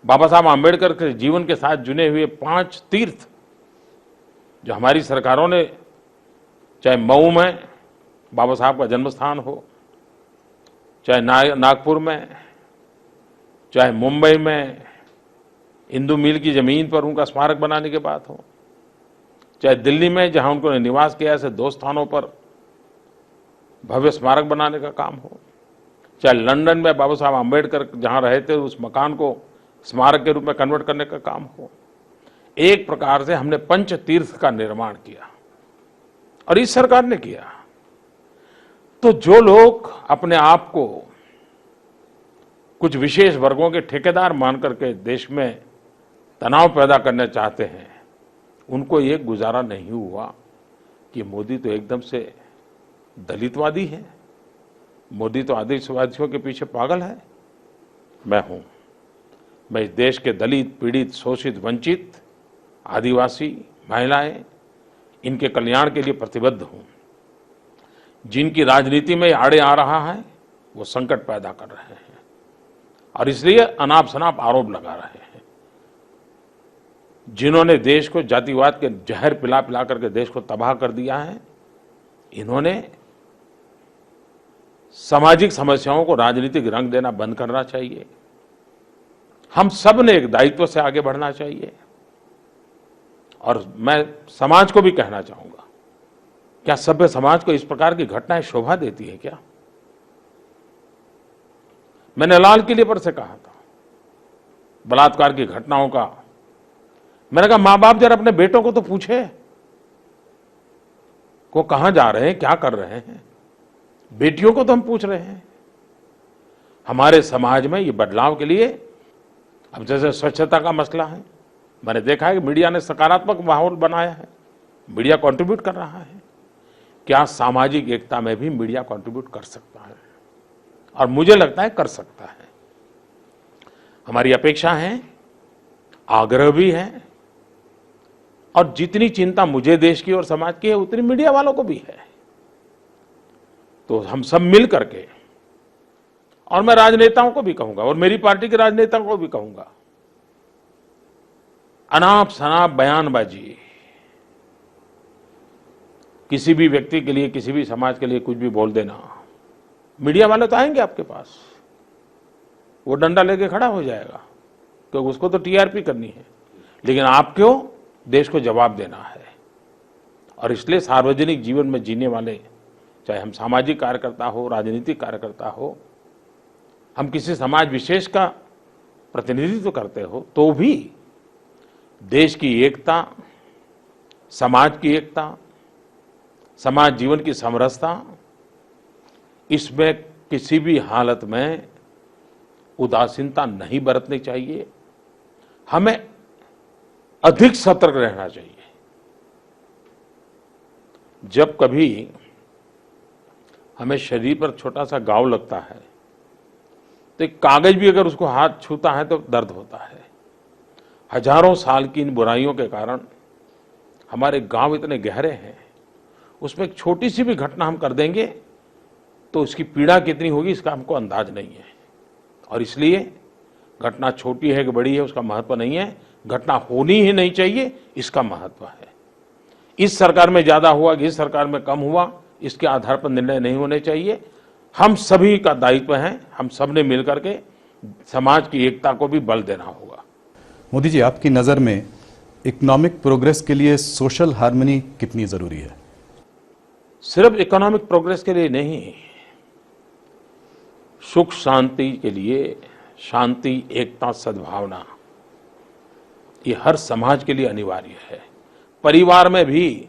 बाबा साहब आम्बेडकर के जीवन के साथ जुड़े हुए 5 तीर्थ जो हमारी सरकारों ने, चाहे मऊ में बाबा साहब का जन्म स्थान हो, चाहे नागपुर में, चाहे मुंबई में इंदु मिल की जमीन पर उनका स्मारक बनाने की बात हो, चाहे दिल्ली में जहां उन्होंने निवास किया, ऐसे 2 स्थानों पर भव्य स्मारक बनाने का काम हो, चाहे लंदन में बाबा साहब आम्बेडकर जहां रहे थे उस मकान को स्मारक के रूप में कन्वर्ट करने का काम हो, एक प्रकार से हमने 5 तीर्थ का निर्माण किया और इस सरकार ने किया। तो जो लोग अपने आप को कुछ विशेष वर्गों के ठेकेदार मान करके देश में तनाव पैदा करना चाहते हैं, उनको ये गुजारा नहीं हुआ कि मोदी तो एकदम से दलितवादी है, मोदी तो आदिवासियों के पीछे पागल है। मैं इस देश के दलित, पीड़ित, शोषित, वंचित, आदिवासी, महिलाएं, इनके कल्याण के लिए प्रतिबद्ध हूं। जिनकी राजनीति में आड़े आ रहा है वो संकट पैदा कर रहे हैं और इसलिए अनाप शनाप आरोप लगा रहे हैं। जिन्होंने देश को जातिवाद के जहर पिला पिला करके देश को तबाह कर दिया है, इन्होंने सामाजिक समस्याओं को राजनीतिक रंग देना बंद करना चाहिए। हम सब ने एक दायित्व से आगे बढ़ना चाहिए। और मैं समाज को भी कहना चाहूंगा, क्या सभ्य समाज को इस प्रकार की घटनाएं शोभा देती है क्या? मैंने लाल किले पर से कहा था बलात्कार की घटनाओं का, मैंने कहा मां बाप जरा अपने बेटों को तो पूछे वो कहां जा रहे हैं, क्या कर रहे हैं, बेटियों को तो हम पूछ रहे हैं। हमारे समाज में ये बदलाव के लिए अब जैसे स्वच्छता का मसला है, मैंने देखा है कि मीडिया ने सकारात्मक माहौल बनाया है, मीडिया कंट्रीब्यूट कर रहा है। क्या सामाजिक एकता में भी मीडिया कंट्रीब्यूट कर सकता है? और मुझे लगता है कर सकता है। हमारी अपेक्षा है, आग्रह भी है, और जितनी चिंता मुझे देश की और समाज की है उतनी मीडिया वालों को भी है। तो हम सब मिल करके, और मैं राजनेताओं को भी कहूंगा और मेरी पार्टी के राजनेताओं को भी कहूंगा, अनाप शनाप बयानबाजी, किसी भी व्यक्ति के लिए, किसी भी समाज के लिए कुछ भी बोल देना, मीडिया वाले तो आएंगे आपके पास, वो डंडा लेके खड़ा हो जाएगा क्योंकि उसको तो टीआरपी करनी है, लेकिन आपको देश को जवाब देना है। और इसलिए सार्वजनिक जीवन में जीने वाले, चाहे हम सामाजिक कार्यकर्ता हो, राजनीतिक कार्यकर्ता हो, हम किसी समाज विशेष का प्रतिनिधित्व करते हो, तो भी देश की एकता, समाज की एकता, समाज जीवन की समरसता, इसमें किसी भी हालत में उदासीनता नहीं बरतनी चाहिए। हमें अधिक सतर्क रहना चाहिए। जब कभी हमें शरीर पर छोटा सा घाव लगता है तो एक कागज भी अगर उसको हाथ छूता है तो दर्द होता है। हजारों साल की इन बुराइयों के कारण हमारे गांव इतने गहरे हैं, उसमें एक छोटी सी भी घटना हम कर देंगे तो उसकी पीड़ा कितनी होगी इसका हमको अंदाज नहीं है। और इसलिए घटना छोटी है कि बड़ी है उसका महत्व नहीं है, घटना होनी ही नहीं चाहिए इसका महत्व है। इस सरकार में ज्यादा हुआ कि इस सरकार में कम हुआ, इसके आधार पर निर्णय नहीं होने चाहिए। हम सभी का दायित्व है, हम सब ने मिलकर के समाज की एकता को भी बल देना होगा। मोदी जी, आपकी नज़र में इकोनॉमिक प्रोग्रेस के लिए सोशल हार्मनी कितनी ज़रूरी है? सिर्फ इकोनॉमिक प्रोग्रेस के लिए नहीं, सुख शांति के लिए, शांति, एकता, सद्भावना, ये हर समाज के लिए अनिवार्य है। परिवार में भी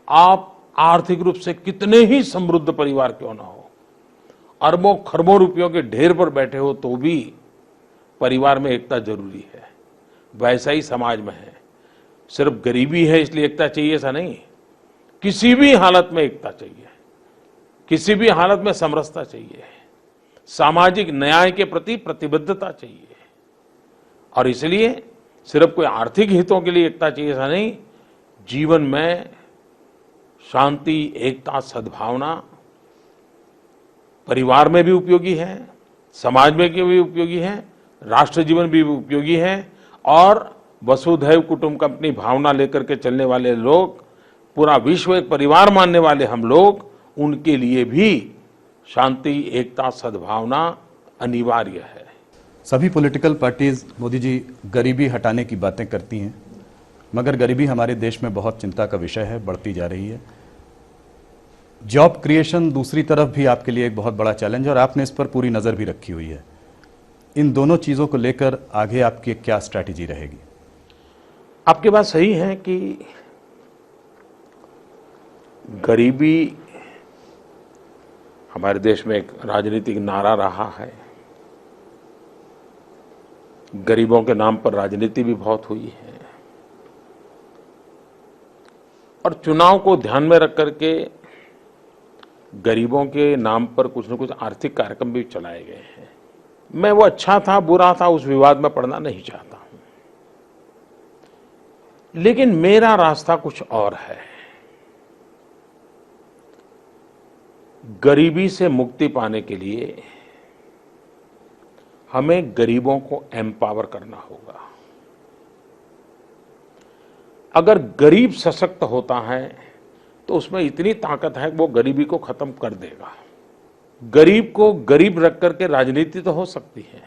आप आर्थिक रूप से कितने ही समृद्ध परिवार क्यों ना हो, अरबों खरबों रुपयों के ढेर पर बैठे हो, तो भी परिवार में एकता जरूरी है। वैसा ही समाज में है। सिर्फ गरीबी है इसलिए एकता चाहिए ऐसा नहीं, किसी भी हालत में एकता चाहिए, किसी भी हालत में समरसता चाहिए, सामाजिक न्याय के प्रति प्रतिबद्धता चाहिए। और इसलिए सिर्फ कोई आर्थिक हितों के लिए एकता चाहिए ऐसा नहीं, जीवन में शांति, एकता, सद्भावना परिवार में भी उपयोगी है, समाज में भी उपयोगी है, राष्ट्र जीवन भी उपयोगी है। और वसुधैव कुटुंब अपनी भावना लेकर के चलने वाले लोग, पूरा विश्व एक परिवार मानने वाले हम लोग, उनके लिए भी शांति, एकता, सद्भावना अनिवार्य है। सभी पॉलिटिकल पार्टीज मोदी जी गरीबी हटाने की बातें करती हैं, मगर गरीबी हमारे देश में बहुत चिंता का विषय है, बढ़ती जा रही है। जॉब क्रिएशन दूसरी तरफ भी आपके लिए एक बहुत बड़ा चैलेंज है और आपने इस पर पूरी नज़र भी रखी हुई है। इन दोनों चीज़ों को लेकर आगे आपकी क्या स्ट्रैटेजी रहेगी? आपकी बात सही है कि गरीबी हमारे देश में एक राजनीतिक नारा रहा है। गरीबों के नाम पर राजनीति भी बहुत हुई है और चुनाव को ध्यान में रख करके गरीबों के नाम पर कुछ न कुछ आर्थिक कार्यक्रम भी चलाए गए हैं। मैं वो अच्छा था बुरा था उस विवाद में पड़ना नहीं चाहता हूं, लेकिन मेरा रास्ता कुछ और है। गरीबी से मुक्ति पाने के लिए हमें गरीबों को एम्पावर करना होगा। अगर गरीब सशक्त होता है तो उसमें इतनी ताकत है कि वो गरीबी को खत्म कर देगा। गरीब को गरीब रख करके राजनीति तो हो सकती है,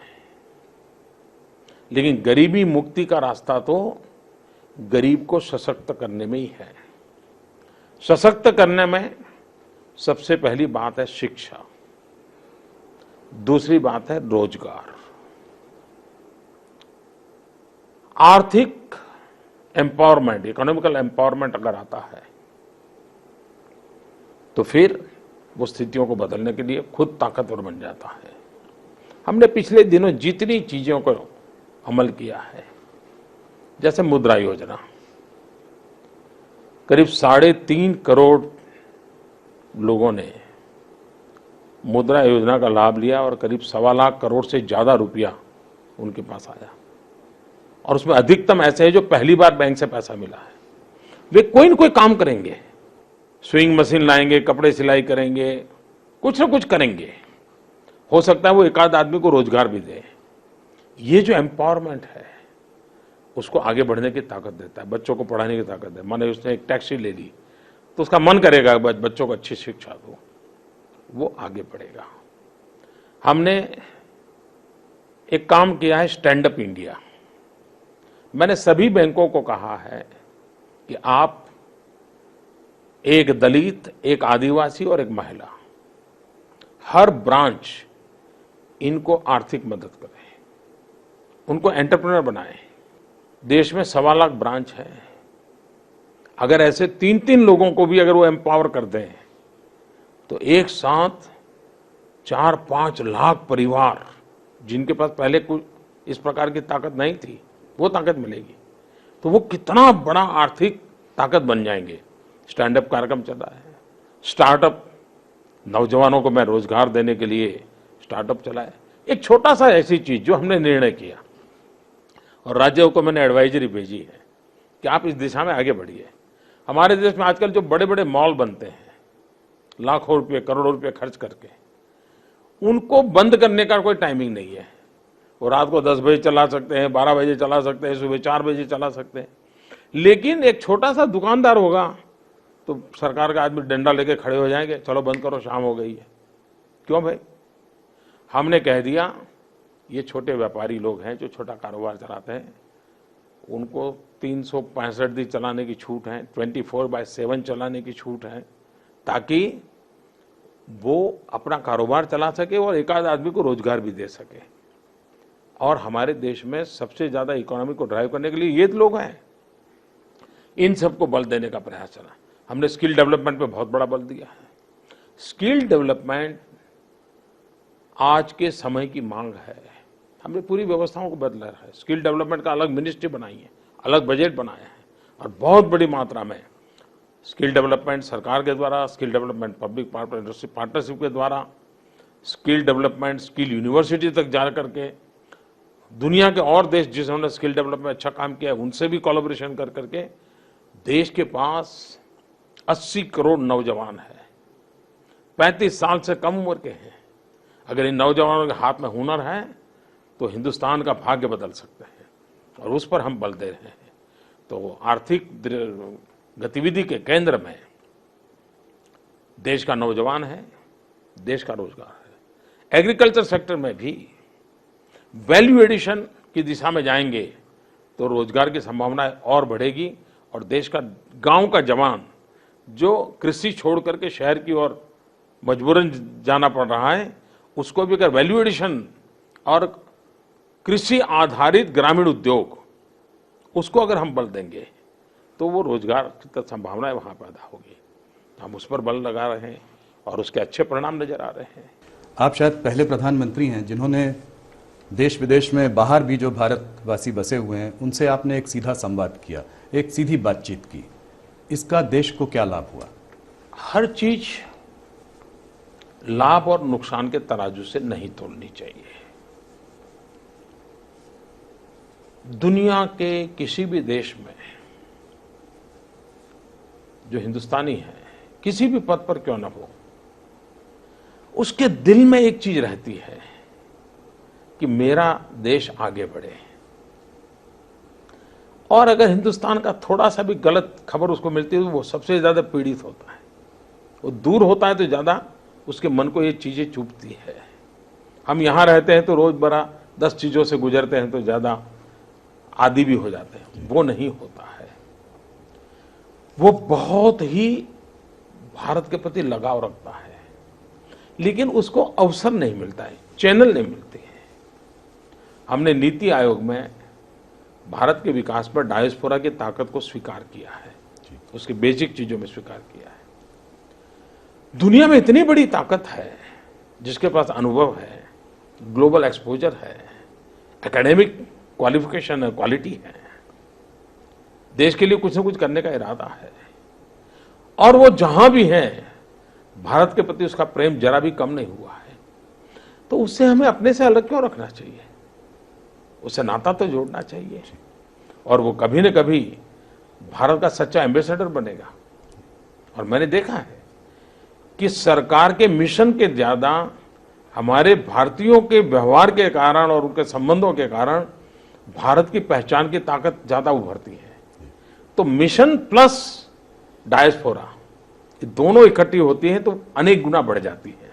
लेकिन गरीबी मुक्ति का रास्ता तो गरीब को सशक्त करने में ही है। सशक्त करने में सबसे पहली बात है शिक्षा, दूसरी बात है रोजगार। आर्थिक एम्पावरमेंट, इकोनॉमिकल एम्पावरमेंट अगर आता है तो फिर वो स्थितियों को बदलने के लिए खुद ताकतवर बन जाता है। हमने पिछले दिनों जितनी चीजों को अमल किया है, जैसे मुद्रा योजना, करीब 3.5 करोड़ लोगों ने मुद्रा योजना का लाभ लिया और करीब 1.25 लाख करोड़ से ज्यादा रुपया उनके पास आया। और उसमें अधिकतम ऐसे हैं जो पहली बार बैंक से पैसा मिला है। वे कोई न कोई काम करेंगे, स्विंग मशीन लाएंगे, कपड़े सिलाई करेंगे, कुछ ना कुछ करेंगे। हो सकता है वो एक आध आदमी को रोजगार भी दे। ये जो एम्पावरमेंट है उसको आगे बढ़ने की ताकत देता है, बच्चों को पढ़ाने की ताकत है। माने उसने एक टैक्सी ले ली तो उसका मन करेगा बच्चों को अच्छी शिक्षा दो, वो आगे बढ़ेगा। हमने एक काम किया है, स्टैंड अप इंडिया। मैंने सभी बैंकों को कहा है कि आप एक दलित, एक आदिवासी और एक महिला, हर ब्रांच इनको आर्थिक मदद करें, उनको एंटरप्रेन्योर बनाएं। देश में 1.25 लाख ब्रांच है। अगर ऐसे 3-3 लोगों को भी अगर वो एम्पावर कर दें तो एक साथ 4-5 लाख परिवार, जिनके पास पहले कुछ इस प्रकार की ताकत नहीं थी, वो ताकत मिलेगी। तो वो कितना बड़ा आर्थिक ताकत बन जाएंगे। स्टैंड अप कार्यक्रम चल रहा है, स्टार्टअप, नौजवानों को मैं रोजगार देने के लिए स्टार्टअप चला है। एक छोटा सा ऐसी चीज जो हमने निर्णय किया और राज्यों को मैंने एडवाइजरी भेजी है कि आप इस दिशा में आगे बढ़िए। हमारे देश में आजकल जो बड़े बड़े मॉल बनते हैं, लाखों रुपए, करोड़ों रुपए खर्च करके, उनको बंद करने का कोई टाइमिंग नहीं है। वो रात को 10 बजे चला सकते हैं, 12 बजे चला सकते हैं, सुबह 4 बजे चला सकते हैं। लेकिन एक छोटा सा दुकानदार होगा तो सरकार का आदमी डंडा लेके खड़े हो जाएंगे, चलो बंद करो, शाम हो गई है। क्यों भाई? हमने कह दिया ये छोटे व्यापारी लोग हैं जो छोटा कारोबार चलाते हैं, उनको 365 दिन चलाने की छूट है, 24/7 चलाने की छूट है, ताकि वो अपना कारोबार चला सके और एक आध आदमी को रोजगार भी दे सके। और हमारे देश में सबसे ज्यादा इकोनॉमी को ड्राइव करने के लिए ये लोग हैं। इन सबको बल देने का प्रयास चला। हमने स्किल डेवलपमेंट पे बहुत बड़ा बल दिया है। स्किल डेवलपमेंट आज के समय की मांग है। हमने पूरी व्यवस्थाओं को बदला है। स्किल डेवलपमेंट का अलग मिनिस्ट्री बनाई है, अलग बजट बनाया है और बहुत बड़ी मात्रा में स्किल डेवलपमेंट सरकार के द्वारा, स्किल डेवलपमेंट पब्लिक पार्टनरशिप के द्वारा, स्किल डेवलपमेंट स्किल यूनिवर्सिटी तक जा करके दुनिया के और देश जिन्होंने स्किल डेवलपमेंट में अच्छा काम किया है उनसे भी कोलैबोरेशन कर करके देश के पास 80 करोड़ नौजवान है, 35 साल से कम उम्र के हैं। अगर इन नौजवानों के हाथ में हुनर है तो हिंदुस्तान का भाग्य बदल सकते हैं और उस पर हम बल दे रहे हैं। तो आर्थिक गतिविधि के केंद्र में देश का नौजवान है, देश का रोजगार है। एग्रीकल्चर सेक्टर में भी वैल्यू एडिशन की दिशा में जाएंगे तो रोजगार की संभावनाएं और बढ़ेगी और देश का गांव का जवान जो कृषि छोड़ करके शहर की ओर मजबूरन जाना पड़ रहा है, उसको भी अगर वैल्यू एडिशन और कृषि आधारित ग्रामीण उद्योग, उसको अगर हम बल देंगे तो वो रोजगार की संभावनाएं वहां पैदा होगी। हम उस पर बल लगा रहे हैं और उसके अच्छे परिणाम नजर आ रहे हैं। आप शायद पहले प्रधानमंत्री हैं जिन्होंने देश विदेश में बाहर भी जो भारतवासी बसे हुए हैं उनसे आपने एक सीधा संवाद किया, एक सीधी बातचीत की। इसका देश को क्या लाभ हुआ? हर चीज लाभ और नुकसान के तराजू से नहीं तोलनी चाहिए। दुनिया के किसी भी देश में जो हिंदुस्तानी है, किसी भी पद पर क्यों ना हो, उसके दिल में एक चीज रहती है कि मेरा देश आगे बढ़े। और अगर हिंदुस्तान का थोड़ा सा भी गलत खबर उसको मिलती है तो वो सबसे ज्यादा पीड़ित होता है। वो दूर होता है तो ज्यादा उसके मन को ये चीजें चुभती है। हम यहां रहते हैं तो रोज बरा 10 चीजों से गुजरते हैं तो ज्यादा आदी भी हो जाते हैं। वो नहीं होता है। वो बहुत ही भारत के प्रति लगाव रखता है, लेकिन उसको अवसर नहीं मिलता है, चैनल नहीं मिलते हैं। हमने नीति आयोग में भारत के विकास पर डायस्पोरा की ताकत को स्वीकार किया है, उसकी बेसिक चीजों में स्वीकार किया है। दुनिया में इतनी बड़ी ताकत है, जिसके पास अनुभव है, ग्लोबल एक्सपोजर है, एकेडमिक क्वालिफिकेशन है, क्वालिटी है, देश के लिए कुछ न कुछ करने का इरादा है, और वो जहां भी है भारत के प्रति उसका प्रेम जरा भी कम नहीं हुआ है, तो उससे हमें अपने से अलग क्यों रखना चाहिए? उससे नाता तो जोड़ना चाहिए, और वो कभी न कभी भारत का सच्चा एम्बेसडर बनेगा। और मैंने देखा है कि सरकार के मिशन के ज्यादा हमारे भारतीयों के व्यवहार के कारण और उनके संबंधों के कारण भारत की पहचान की ताकत ज्यादा उभरती है। तो मिशन प्लस डायस्पोरा, ये दोनों इकट्ठी होती हैं तो अनेक गुना बढ़ जाती है।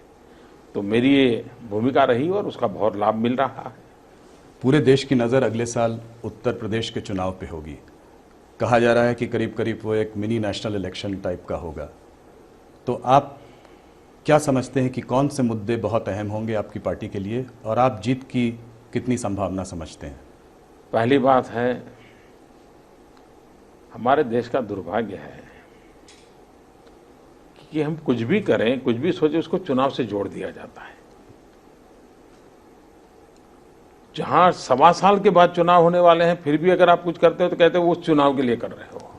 तो मेरी ये भूमिका रही और उसका बहुत लाभ मिल रहा है। पूरे देश की नज़र अगले साल उत्तर प्रदेश के चुनाव पे होगी। कहा जा रहा है कि करीब करीब वो एक मिनी नेशनल इलेक्शन टाइप का होगा। तो आप क्या समझते हैं कि कौन से मुद्दे बहुत अहम होंगे आपकी पार्टी के लिए, और आप जीत की कितनी संभावना समझते हैं? पहली बात है, हमारे देश का दुर्भाग्य है कि हम कुछ भी करें, कुछ भी सोचे, उसको चुनाव से जोड़ दिया जाता है। जहां 1.25 साल के बाद चुनाव होने वाले हैं, फिर भी अगर आप कुछ करते हो तो कहते हो वो उस चुनाव के लिए कर रहे हो।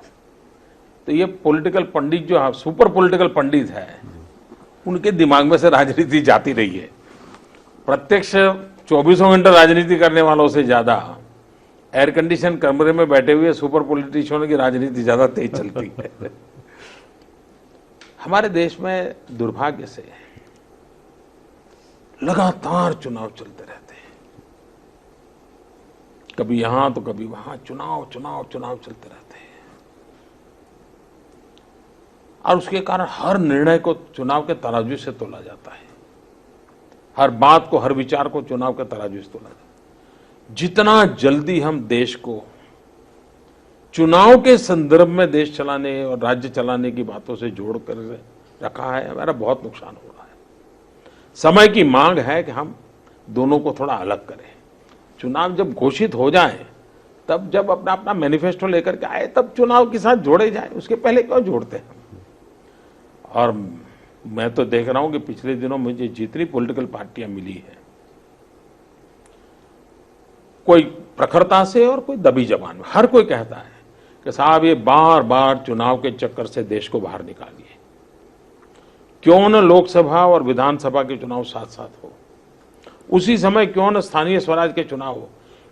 तो ये पॉलिटिकल पंडित जो सुपर पॉलिटिकल पंडित है, उनके दिमाग में से राजनीति जाती रही है। प्रत्यक्ष 24 घंटे राजनीति करने वालों से ज्यादा एयर कंडीशन कमरे में बैठे हुए सुपर पॉलिटिशियनों की राजनीति ज्यादा तेज चलती है। हमारे देश में दुर्भाग्य से लगातार चुनाव चलते रहते हैं, कभी यहां तो कभी वहां, चुनाव चुनाव चुनाव चलते रहते हैं, और उसके कारण हर निर्णय को चुनाव के तराजू से तोला जाता है, हर बात को, हर विचार को चुनाव के तराजू से तोला जाता है। जितना जल्दी हम देश को चुनाव के संदर्भ में देश चलाने और राज्य चलाने की बातों से जोड़कर रखा है, हमारा बहुत नुकसान हो रहा है। समय की मांग है कि हम दोनों को थोड़ा अलग करें। चुनाव जब घोषित हो जाए, तब जब अपना अपना मैनिफेस्टो लेकर के आए, तब चुनाव के साथ जोड़े जाए, उसके पहले क्यों जोड़ते हैं? और मैं तो देख रहा हूं कि पिछले दिनों मुझे जितनी पॉलिटिकल पार्टियां मिली है, कोई प्रखरता से और कोई दबी जबान में, हर कोई कहता है कि साहब ये बार बार चुनाव के चक्कर से देश को बाहर निकालिए। क्यों न लोकसभा और विधानसभा के चुनाव साथ साथ हो, उसी समय क्यों न स्थानीय स्वराज के चुनाव हो।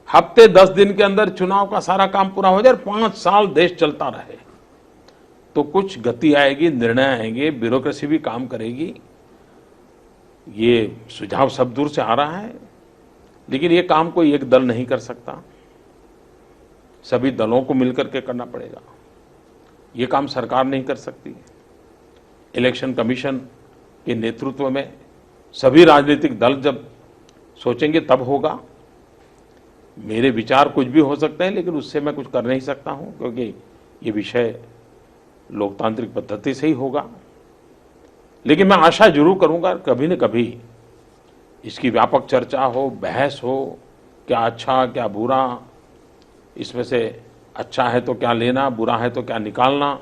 हफ्ते 10 दिन के अंदर चुनाव का सारा काम पूरा हो जाए, 5 साल देश चलता रहे, तो कुछ गति आएगी, निर्णय आएंगे, ब्यूरोक्रेसी भी काम करेगी। ये सुझाव सब दूर से आ रहा है, लेकिन ये काम कोई एक दल नहीं कर सकता, सभी दलों को मिलकर के करना पड़ेगा। ये काम सरकार नहीं कर सकती। इलेक्शन कमीशन के नेतृत्व में सभी राजनीतिक दल जब सोचेंगे तब होगा। मेरे विचार कुछ भी हो सकते हैं, लेकिन उससे मैं कुछ कर नहीं सकता हूं, क्योंकि ये विषय लोकतांत्रिक पद्धति से ही होगा। लेकिन मैं आशा जरूर करूंगा कभी न कभी इसकी व्यापक चर्चा हो, बहस हो, क्या अच्छा क्या बुरा, इसमें से अच्छा है तो क्या लेना, बुरा है तो क्या निकालना,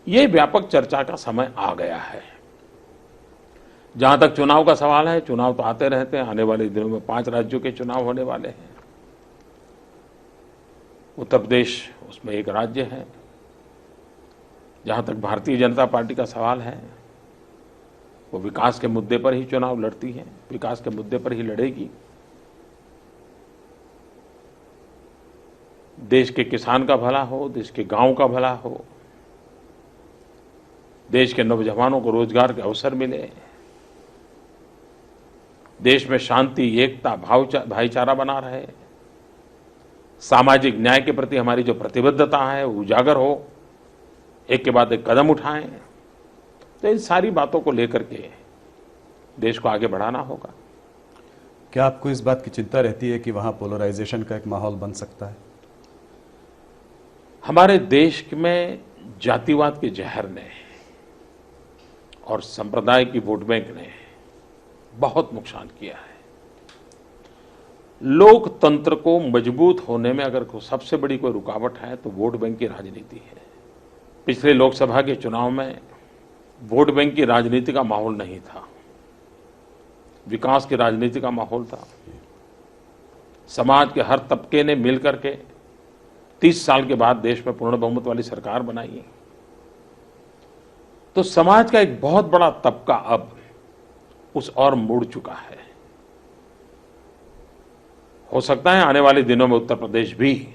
ये व्यापक चर्चा का समय आ गया है। जहां तक चुनाव का सवाल है, चुनाव तो आते रहते हैं। आने वाले दिनों में 5 राज्यों के चुनाव होने वाले हैं। उत्तर प्रदेश उसमें एक राज्य है। जहां तक भारतीय जनता पार्टी का सवाल है, वो विकास के मुद्दे पर ही चुनाव लड़ती है, विकास के मुद्दे पर ही लड़ेगी। देश के किसान का भला हो, देश के गांव का भला हो, देश के नौजवानों को रोजगार के अवसर मिले, देश में शांति, एकता, भाईचारा बना रहे, सामाजिक न्याय के प्रति हमारी जो प्रतिबद्धता है वो उजागर हो, एक के बाद एक कदम उठाएं। तो इन सारी बातों को लेकर के देश को आगे बढ़ाना होगा। क्या आपको इस बात की चिंता रहती है कि वहां पोलराइजेशन का एक माहौल बन सकता है? हमारे देश में जातिवाद के जहर ने और संप्रदाय की वोट बैंक ने बहुत नुकसान किया है। लोकतंत्र को मजबूत होने में अगर सबसे बड़ी कोई रुकावट है तो वोट बैंक की राजनीति है। पिछले लोकसभा के चुनाव में वोट बैंक की राजनीति का माहौल नहीं था, विकास की राजनीति का माहौल था। समाज के हर तबके ने मिलकर के 30 साल के बाद देश में पूर्ण बहुमत वाली सरकार बनाई। तो समाज का एक बहुत बड़ा तबका अब उस ओर मुड़ चुका है। हो सकता है आने वाले दिनों में उत्तर प्रदेश भी,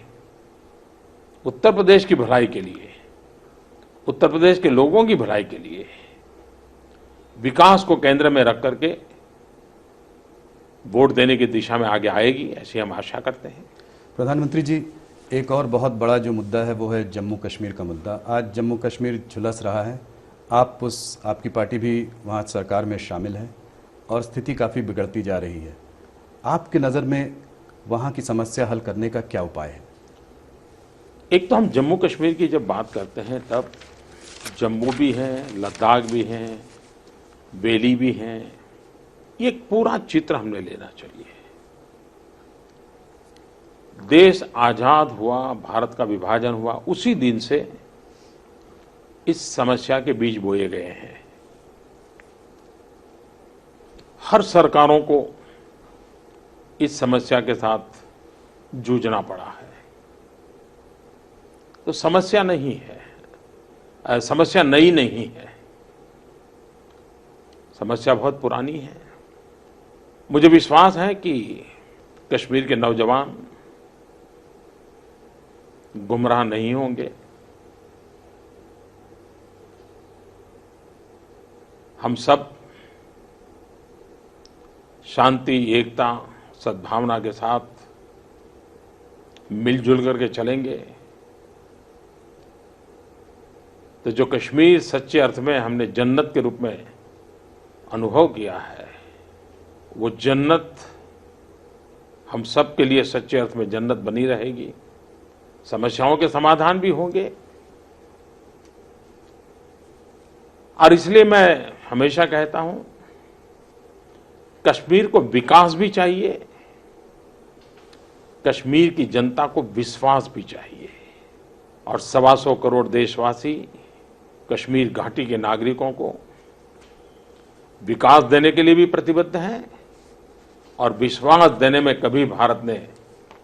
उत्तर प्रदेश की भलाई के लिए, उत्तर प्रदेश के लोगों की भलाई के लिए विकास को केंद्र में रख करके वोट देने की दिशा में आगे आएगी, ऐसी हम आशा करते हैं। प्रधानमंत्री जी, एक और बहुत बड़ा जो मुद्दा है वो है जम्मू कश्मीर का मुद्दा। आज जम्मू कश्मीर झुलस रहा है, आपकी पार्टी भी वहाँ सरकार में शामिल है और स्थिति काफ़ी बिगड़ती जा रही है। आपकी नज़र में वहाँ की समस्या हल करने का क्या उपाय है? एक तो हम जम्मू कश्मीर की जब बात करते हैं तब जम्मू भी है, लद्दाख भी है, बेली भी है, ये एक पूरा चित्र हमने लेना चाहिए। देश आजाद हुआ, भारत का विभाजन हुआ, उसी दिन से इस समस्या के बीज बोए गए हैं। हर सरकारों को इस समस्या के साथ जूझना पड़ा है। तो समस्या नहीं है, समस्या नई नहीं है, समस्या बहुत पुरानी है। मुझे विश्वास है कि कश्मीर के नौजवान गुमराह नहीं होंगे। हम सब शांति, एकता, सद्भावना के साथ मिलजुल करके चलेंगे तो जो कश्मीर सच्चे अर्थ में हमने जन्नत के रूप में अनुभव किया है, वो जन्नत हम सब के लिए सच्चे अर्थ में जन्नत बनी रहेगी। समस्याओं के समाधान भी होंगे। और इसलिए मैं हमेशा कहता हूं, कश्मीर को विकास भी चाहिए, कश्मीर की जनता को विश्वास भी चाहिए। और 125 करोड़ देशवासी कश्मीर घाटी के नागरिकों को विकास देने के लिए भी प्रतिबद्ध हैं और विश्वास देने में कभी भारत ने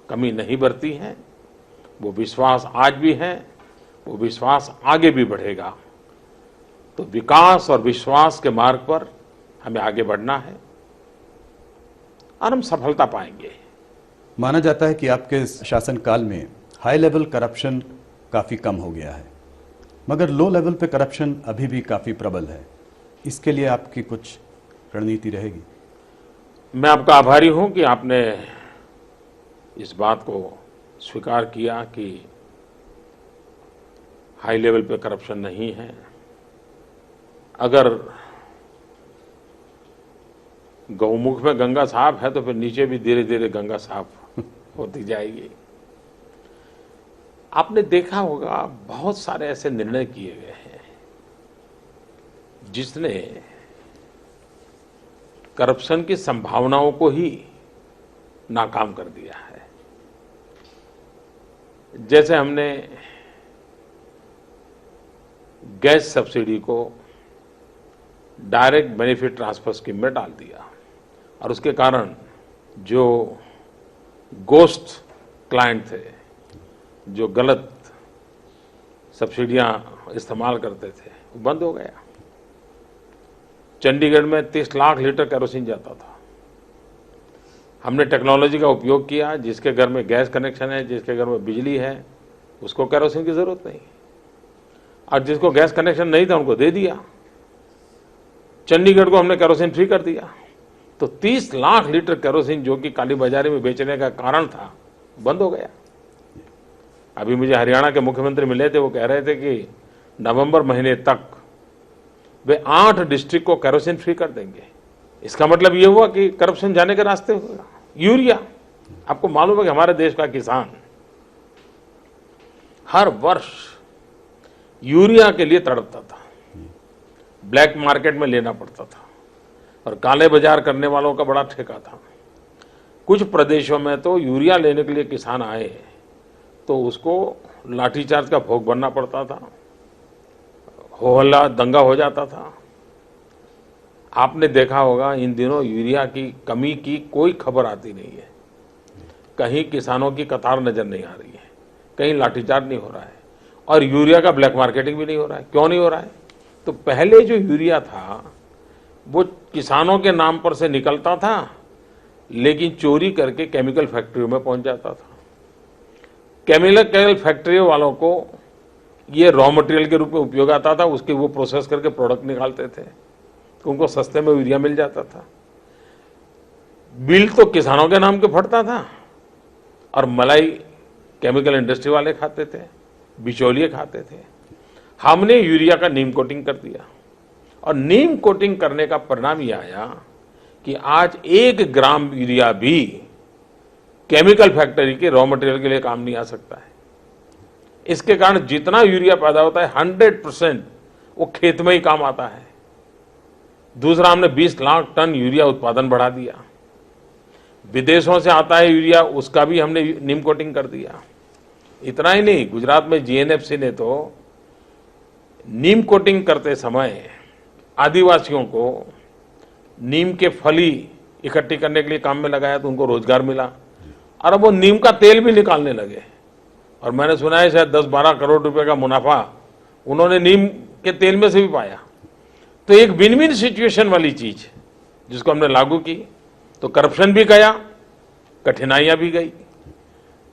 कमी नहीं बरती है। वो विश्वास आज भी है, वो विश्वास आगे भी बढ़ेगा। तो विकास और विश्वास के मार्ग पर हमें आगे बढ़ना है और हम सफलता पाएंगे। माना जाता है कि आपके शासनकाल में हाई लेवल करप्शन काफ़ी कम हो गया है, मगर लो लेवल पे करप्शन अभी भी काफ़ी प्रबल है। इसके लिए आपकी कुछ रणनीति रहेगी? मैं आपका आभारी हूं कि आपने इस बात को स्वीकार किया कि हाई लेवल पे करप्शन नहीं है। अगर गौमुख में गंगा साफ है तो फिर नीचे भी धीरे धीरे गंगा साफ होती जाएगी। आपने देखा होगा बहुत सारे ऐसे निर्णय किए गए हैं जिसने करप्शन की संभावनाओं को ही नाकाम कर दिया है। जैसे हमने गैस सब्सिडी को डायरेक्ट बेनिफिट ट्रांसफर स्कीम में डाल दिया और उसके कारण जो गोस्ट क्लाइंट थे, जो गलत सब्सिडियां इस्तेमाल करते थे, वो बंद हो गया। चंडीगढ़ में 30 लाख लीटर केरोसिन जाता था। हमने टेक्नोलॉजी का उपयोग किया, जिसके घर में गैस कनेक्शन है, जिसके घर में बिजली है, उसको केरोसिन की जरूरत नहीं, और जिसको गैस कनेक्शन नहीं था उनको दे दिया। चंडीगढ़ को हमने केरोसिन फ्री कर दिया। तो 30 लाख लीटर केरोसिन जो कि काली बाजारी में बेचने का कारण था, बंद हो गया। अभी मुझे हरियाणा के मुख्यमंत्री मिले थे, वो कह रहे थे कि नवंबर महीने तक वे 8 डिस्ट्रिक्ट को केरोसिन फ्री कर देंगे। इसका मतलब ये हुआ कि करप्शन जाने के रास्ते होगा। यूरिया, आपको मालूम है कि हमारे देश का किसान हर वर्ष यूरिया के लिए तड़पता था, ब्लैक मार्केट में लेना पड़ता था और काले बाजार करने वालों का बड़ा ठेका था। कुछ प्रदेशों में तो यूरिया लेने के लिए किसान आए तो उसको लाठीचार्ज का भोग बनना पड़ता था, हो हल्ला दंगा हो जाता था। आपने देखा होगा इन दिनों यूरिया की कमी की कोई खबर आती नहीं है। कहीं किसानों की कतार नजर नहीं आ रही है, कहीं लाठीचार्ज नहीं हो रहा है और यूरिया का ब्लैक मार्केटिंग भी नहीं हो रहा है। क्यों नहीं हो रहा है? तो पहले जो यूरिया था वो किसानों के नाम पर से निकलता था, लेकिन चोरी करके केमिकल फैक्ट्रियों में पहुंच जाता था। केमिकल फैक्ट्री वालों को ये रॉ मटेरियल के रूप में उपयोग आता था, उसके वो प्रोसेस करके प्रोडक्ट निकालते थे, तो उनको सस्ते में यूरिया मिल जाता था। बिल तो किसानों के नाम के फटता था और मलाई केमिकल इंडस्ट्री वाले खाते थे, बिचौलिए खाते थे। हमने यूरिया का नीम कोटिंग कर दिया और नीम कोटिंग करने का परिणाम यह आया कि आज 1 ग्राम यूरिया भी केमिकल फैक्ट्री के रॉ मटेरियल के लिए काम नहीं आ सकता है। इसके कारण जितना यूरिया पैदा होता है 100% वो खेत में ही काम आता है। दूसरा, हमने 20 लाख टन यूरिया उत्पादन बढ़ा दिया। विदेशों से आता है यूरिया, उसका भी हमने नीम कोटिंग कर दिया। इतना ही नहीं, गुजरात में जीएनएफसी ने तो नीम कोटिंग करते समय आदिवासियों को नीम के फली इकट्ठी करने के लिए काम में लगाया, तो उनको रोजगार मिला और अब वो नीम का तेल भी निकालने लगे। और मैंने सुना है शायद 10-12 करोड़ रुपए का मुनाफा उन्होंने नीम के तेल में से भी पाया। तो एक विन विन सिचुएशन वाली चीज जिसको हमने लागू की, तो करप्शन भी गया, कठिनाइयां भी गई।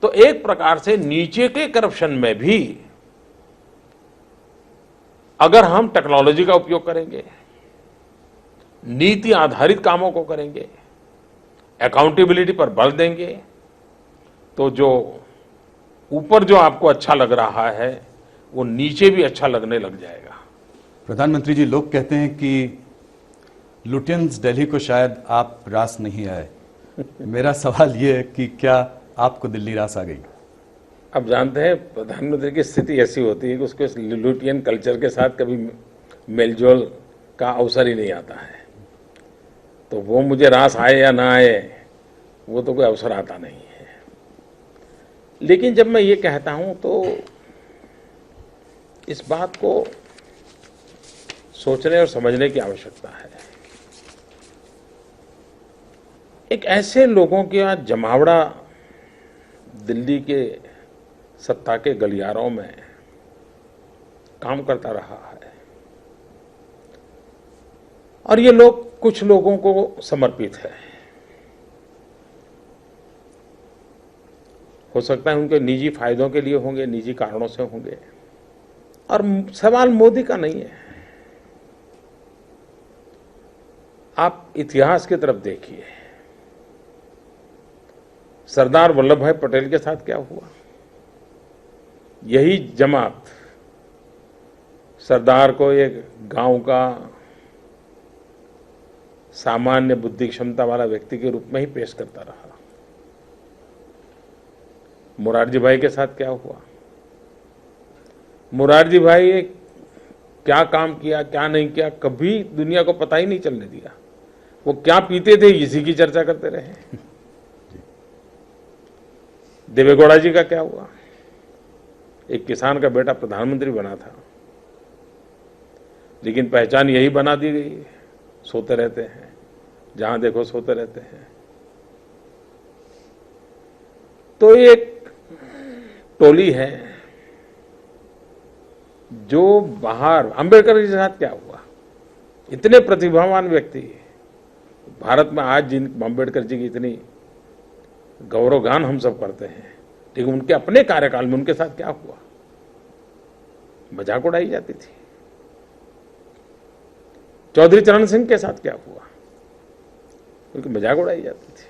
तो एक प्रकार से नीचे के करप्शन में भी अगर हम टेक्नोलॉजी का उपयोग करेंगे, नीति आधारित कामों को करेंगे, अकाउंटेबिलिटी पर बल देंगे, तो जो ऊपर जो आपको अच्छा लग रहा है वो नीचे भी अच्छा लगने लग जाएगा। प्रधानमंत्री जी, लोग कहते हैं कि लुटियंस दिल्ली को शायद आप रास नहीं आए। मेरा सवाल ये है कि क्या आपको दिल्ली रास आ गई? अब जानते हैं प्रधानमंत्री की स्थिति ऐसी होती है कि उसको इस लुटियन कल्चर के साथ कभी मेलजोल का अवसर ही नहीं आता है। तो वो मुझे रास आए या ना आए, वो तो कोई अवसर आता नहीं है। लेकिन जब मैं ये कहता हूं तो इस बात को सोचने और समझने की आवश्यकता है। एक ऐसे लोगों का जमावड़ा दिल्ली के सत्ता के गलियारों में काम करता रहा है और ये लोग कुछ लोगों को समर्पित है। हो सकता है उनके निजी फायदों के लिए होंगे, निजी कारणों से होंगे। और सवाल मोदी का नहीं है। आप इतिहास की तरफ देखिए, सरदार वल्लभ भाई पटेल के साथ क्या हुआ। यही जमात सरदार को एक गांव का सामान्य बुद्धि क्षमता वाला व्यक्ति के रूप में ही पेश करता रहा। मुरारजी भाई के साथ क्या हुआ। मुरारजी भाई ने क्या काम किया, क्या नहीं किया, कभी दुनिया को पता ही नहीं चलने दिया। वो क्या पीते थे इसी की चर्चा करते रहे। देवेगौड़ा जी का क्या हुआ। एक किसान का बेटा प्रधानमंत्री बना था, लेकिन पहचान यही बना दी गई, सोते रहते हैं, जहां देखो सोते रहते हैं। तो एक टोली है जो बाहर, अंबेडकर जी के साथ क्या हुआ। इतने प्रतिभावान व्यक्ति भारत में आज, जिन अंबेडकर जी की इतनी गौरवगान हम सब करते हैं, लेकिन उनके अपने कार्यकाल में उनके साथ क्या हुआ। मजाक उड़ाई जाती थी। चौधरी चरण सिंह के साथ क्या हुआ, उनकी मजाक उड़ाई जाती थी।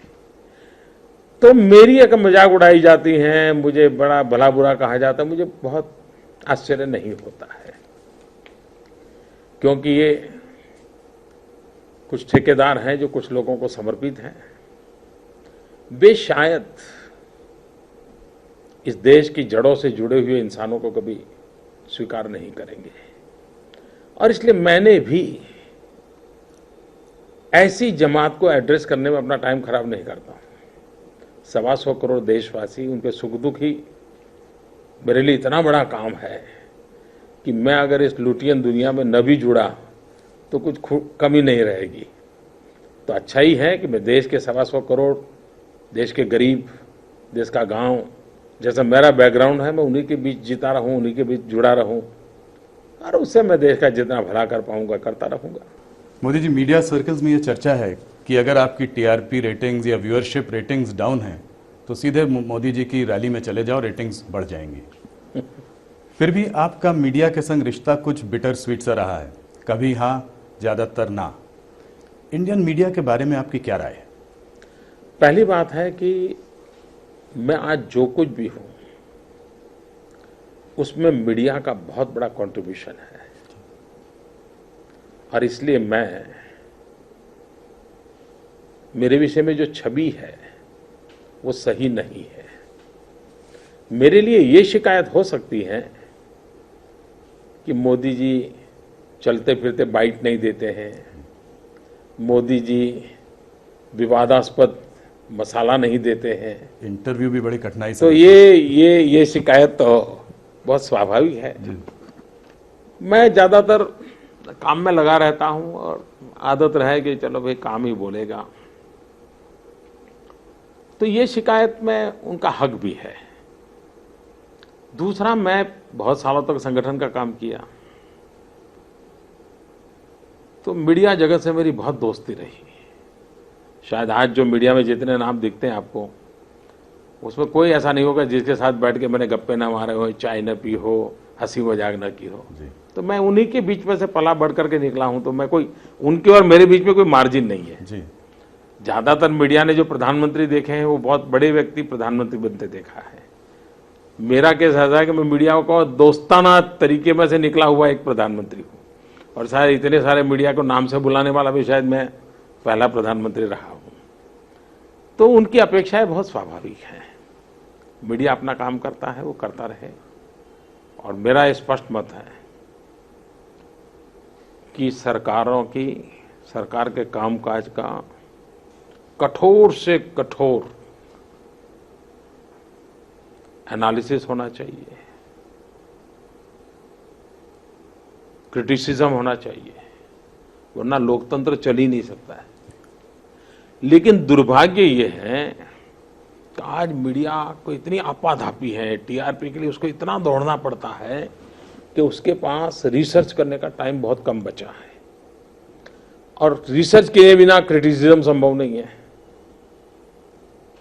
तो मेरी एक मजाक उड़ाई जाती है, मुझे बड़ा भला बुरा कहा जाता है, मुझे बहुत आश्चर्य नहीं होता है। क्योंकि ये कुछ ठेकेदार हैं जो कुछ लोगों को समर्पित हैं। वे शायद इस देश की जड़ों से जुड़े हुए इंसानों को कभी स्वीकार नहीं करेंगे। और इसलिए मैंने भी ऐसी जमात को एड्रेस करने में अपना टाइम खराब नहीं करता हूं। 125 करोड़ देशवासी, उनके सुख दुख ही मेरे लिए इतना बड़ा काम है कि मैं अगर इस लुटियन दुनिया में न भी जुड़ा तो कुछ कमी नहीं रहेगी। तो अच्छा ही है कि मैं देश के 125 करोड़, देश के गरीब, देश का गांव, जैसा मेरा बैकग्राउंड है, मैं उन्हीं के बीच जीता रहूं, उन्हीं के बीच जुड़ा रहूं, और उससे मैं देश का जितना भला कर पाऊंगा करता रहूंगा। मोदी जी, मीडिया सर्कल्स में ये चर्चा है कि अगर आपकी टीआरपी रेटिंग्स या व्यूअरशिप रेटिंग्स डाउन हैं तो सीधे मोदी जी की रैली में चले जाओ, रेटिंग्स बढ़ जाएंगी। फिर भी आपका मीडिया के संग रिश्ता कुछ बिटर स्वीट सा रहा है, कभी हाँ, ज्यादातर ना। इंडियन मीडिया के बारे में आपकी क्या राय है? पहली बात है कि मैं आज जो कुछ भी हूं उसमें मीडिया का बहुत बड़ा कंट्रीब्यूशन है, और इसलिए मेरे विषय में जो छवि है वो सही नहीं है। मेरे लिए ये शिकायत हो सकती है कि मोदी जी चलते फिरते बाइट नहीं देते हैं, मोदी जी विवादास्पद मसाला नहीं देते हैं, इंटरव्यू भी बड़ी कठिनाई से। तो ये शिकायत तो बहुत स्वाभाविक है। मैं ज़्यादातर काम में लगा रहता हूं और आदत रहे कि चलो भाई काम ही बोलेगा, तो ये शिकायत में उनका हक भी है। दूसरा, मैं बहुत सालों तक संगठन का काम किया, तो मीडिया जगत से मेरी बहुत दोस्ती रही। शायद आज जो मीडिया में जितने नाम दिखते हैं आपको, उसमें कोई ऐसा नहीं होगा जिसके साथ बैठ के मैंने गप्पे ना मारे हो, चाय न पी हो, हंसी मजाक न की हो। तो मैं उन्हीं के बीच में से पला बढ़ करके निकला हूं, तो मैं कोई उनके और मेरे बीच में कोई मार्जिन नहीं है जी। ज्यादातर मीडिया ने जो प्रधानमंत्री देखे हैं वो बहुत बड़े व्यक्ति प्रधानमंत्री बनते देखा है। मेरा केस ऐसा है कि मैं मीडिया को दोस्ताना तरीके में से निकला हुआ एक प्रधानमंत्री हूँ, और शायद इतने सारे मीडिया को नाम से बुलाने वाला भी शायद मैं पहला प्रधानमंत्री रहा हूँ। तो उनकी अपेक्षाएं बहुत स्वाभाविक हैं। मीडिया अपना काम करता है, वो करता रहे, और मेरा स्पष्ट मत है कि सरकार के कामकाज का कठोर से कठोर एनालिसिस होना चाहिए, क्रिटिसिज्म होना चाहिए, वरना लोकतंत्र चल ही नहीं सकता है। लेकिन दुर्भाग्य ये है कि आज मीडिया को इतनी आपाधापी है, टीआरपी के लिए उसको इतना दौड़ना पड़ता है कि उसके पास रिसर्च करने का टाइम बहुत कम बचा है, और रिसर्च किए बिना क्रिटिसिज्म संभव नहीं है।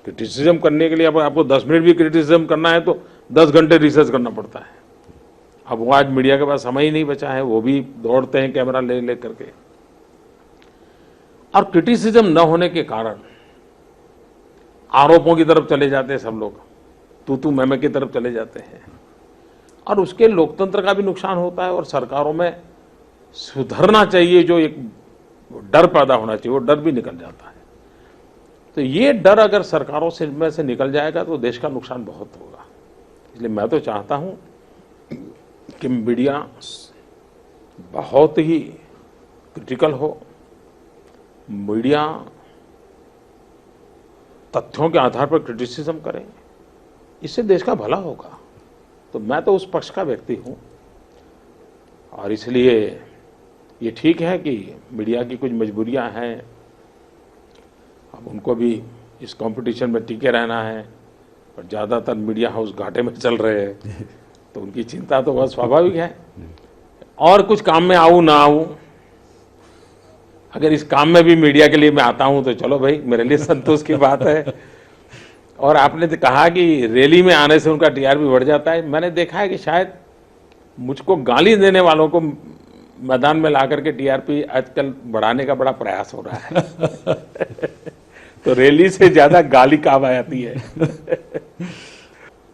क्रिटिसिज्म करने के लिए अब आपको 10 मिनट भी क्रिटिसिज्म करना है तो 10 घंटे रिसर्च करना पड़ता है। अब वो आज मीडिया के पास समय ही नहीं बचा है, वो भी दौड़ते हैं कैमरा ले ले करके, और क्रिटिसिज्म न होने के कारण आरोपों की तरफ चले जाते हैं सब लोग, तू मैं की तरफ चले जाते हैं, और उसके लोकतंत्र का भी नुकसान होता है, और सरकारों में सुधरना चाहिए जो एक डर पैदा होना चाहिए, वो डर भी निकल जाता है। तो ये डर अगर सरकारों में से निकल जाएगा तो देश का नुकसान बहुत होगा। इसलिए मैं तो चाहता हूं कि मीडिया बहुत ही क्रिटिकल हो, मीडिया तथ्यों के आधार पर क्रिटिसिज्म करे, इससे देश का भला होगा। तो मैं तो उस पक्ष का व्यक्ति हूं, और इसलिए ये ठीक है कि मीडिया की कुछ मजबूरियां हैं, अब उनको भी इस कंपटीशन में टिके रहना है, और ज़्यादातर मीडिया हाउस घाटे में चल रहे हैं, तो उनकी चिंता तो बहुत स्वाभाविक है। और कुछ काम में आऊँ ना आऊँ, अगर इस काम में भी मीडिया के लिए मैं आता हूँ तो चलो भाई, मेरे लिए संतोष की बात है। और आपने तो कहा कि रैली में आने से उनका टीआरपी बढ़ जाता है, मैंने देखा है कि शायद मुझको गाली देने वालों को मैदान में ला करके टीआरपी आजकल बढ़ाने का बड़ा प्रयास हो रहा है। तो रैली से ज्यादा गाली काम आती है।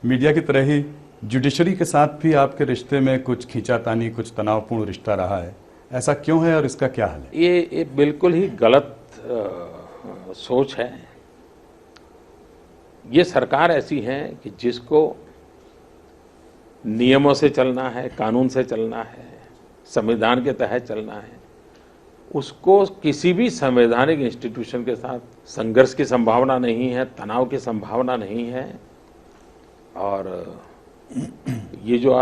मीडिया की तरह ही जुडिशरी के साथ भी आपके रिश्ते में कुछ खींचातानी, कुछ तनावपूर्ण रिश्ता रहा है, ऐसा क्यों है और इसका क्या हल है? ये बिल्कुल ही गलत सोच है। ये सरकार ऐसी है कि जिसको नियमों से चलना है, कानून से चलना है, संविधान के तहत चलना है, उसको किसी भी संवैधानिक इंस्टीट्यूशन के साथ संघर्ष की संभावना नहीं है, तनाव की संभावना नहीं है। और ये जो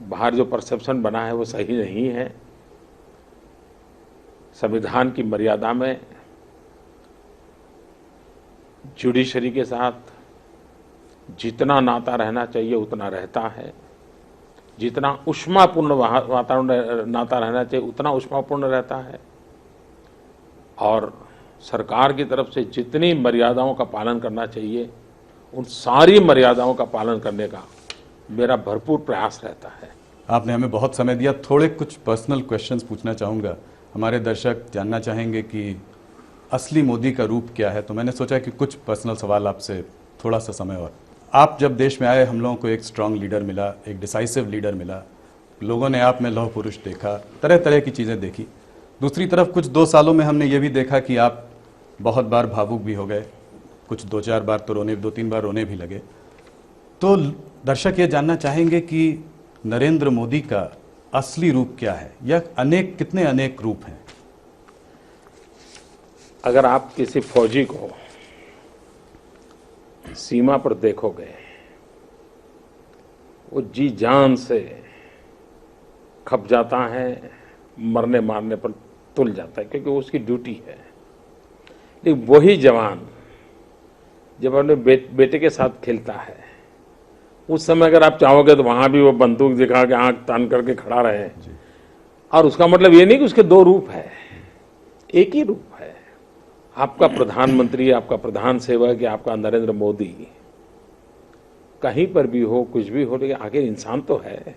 बाहर जो परसेप्शन बना है वो सही नहीं है। संविधान की मर्यादा में जुडिशरी के साथ जितना नाता रहना चाहिए उतना रहता है, जितना ऊष्मापूर्ण वातावरण नाता रहना चाहिए उतना ऊष्मापूर्ण रहता है, और सरकार की तरफ से जितनी मर्यादाओं का पालन करना चाहिए उन सारी मर्यादाओं का पालन करने का मेरा भरपूर प्रयास रहता है। आपने हमें बहुत समय दिया, थोड़े कुछ पर्सनल क्वेश्चंस पूछना चाहूँगा। हमारे दर्शक जानना चाहेंगे कि असली मोदी का रूप क्या है, तो मैंने सोचा कि कुछ पर्सनल सवाल आपसे, थोड़ा सा समय और। आप जब देश में आए हम लोगों को एक स्ट्रांग लीडर मिला, एक डिसाइसिव लीडर मिला, लोगों ने आप में लौह पुरुष देखा, तरह तरह की चीज़ें देखी। दूसरी तरफ कुछ 2 सालों में हमने ये भी देखा कि आप बहुत बार भावुक भी हो गए, कुछ 2-4 बार तो रोने, 2-3 बार रोने भी लगे। तो दर्शक ये जानना चाहेंगे कि नरेंद्र मोदी का असली रूप क्या है, या कितने अनेक रूप हैं? अगर आप किसी फौजी को सीमा पर देखोगे, वो जी जान से खप जाता है, मरने मारने पर तुल जाता है, क्योंकि वो उसकी ड्यूटी है। लेकिन वही जवान जब अपने बेटे के साथ खेलता है, उस समय अगर आप चाहोगे तो वहां भी वो बंदूक दिखा के आंख तान करके खड़ा रहे, और उसका मतलब ये नहीं कि उसके 2 रूप है, एक ही रूप है। आपका प्रधानमंत्री, आपका प्रधान सेवक या आपका नरेंद्र मोदी कहीं पर भी हो, कुछ भी हो, लेकिन आखिर इंसान तो है।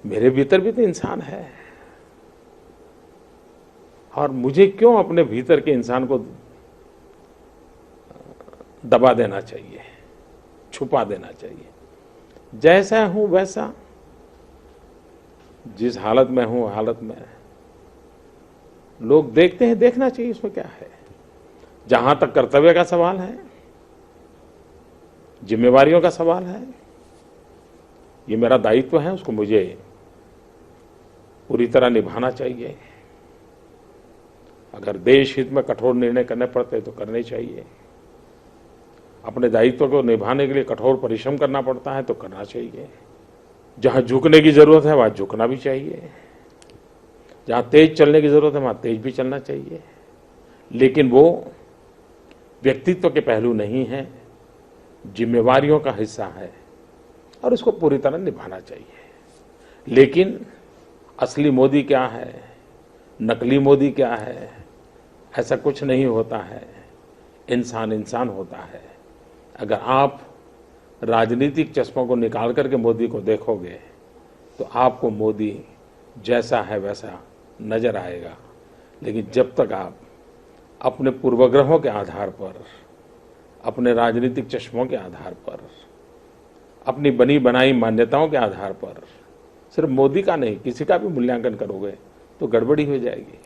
मेरे भीतर भी तो इंसान है, और मुझे क्यों अपने भीतर के इंसान को दबा देना चाहिए, छुपा देना चाहिए? जैसा हूं वैसा, जिस हालत में हूं हालत में लोग देखते हैं, देखना चाहिए, इसमें क्या है। जहां तक कर्तव्य का सवाल है, जिम्मेवारियों का सवाल है, ये मेरा दायित्व है, उसको मुझे पूरी तरह निभाना चाहिए। अगर देश हित में कठोर निर्णय करने पड़ते तो करने चाहिए, अपने दायित्व को निभाने के लिए कठोर परिश्रम करना पड़ता है तो करना चाहिए। जहां झुकने की जरूरत है वहां झुकना भी चाहिए, जहां तेज चलने की जरूरत है वहां तेज भी चलना चाहिए। लेकिन वो व्यक्तित्व के पहलू नहीं है, जिम्मेवारियों का हिस्सा है, और उसको पूरी तरह निभाना चाहिए। लेकिन असली मोदी क्या है, नकली मोदी क्या है, ऐसा कुछ नहीं होता है। इंसान इंसान होता है। अगर आप राजनीतिक चश्मों को निकाल करके मोदी को देखोगे तो आपको मोदी जैसा है वैसा नजर आएगा। लेकिन जब तक आप अपने पूर्वग्रहों के आधार पर, अपने राजनीतिक चश्मों के आधार पर, अपनी बनी बनाई मान्यताओं के आधार पर सिर्फ मोदी का नहीं किसी का भी मूल्यांकन करोगे तो गड़बड़ी हो जाएगी।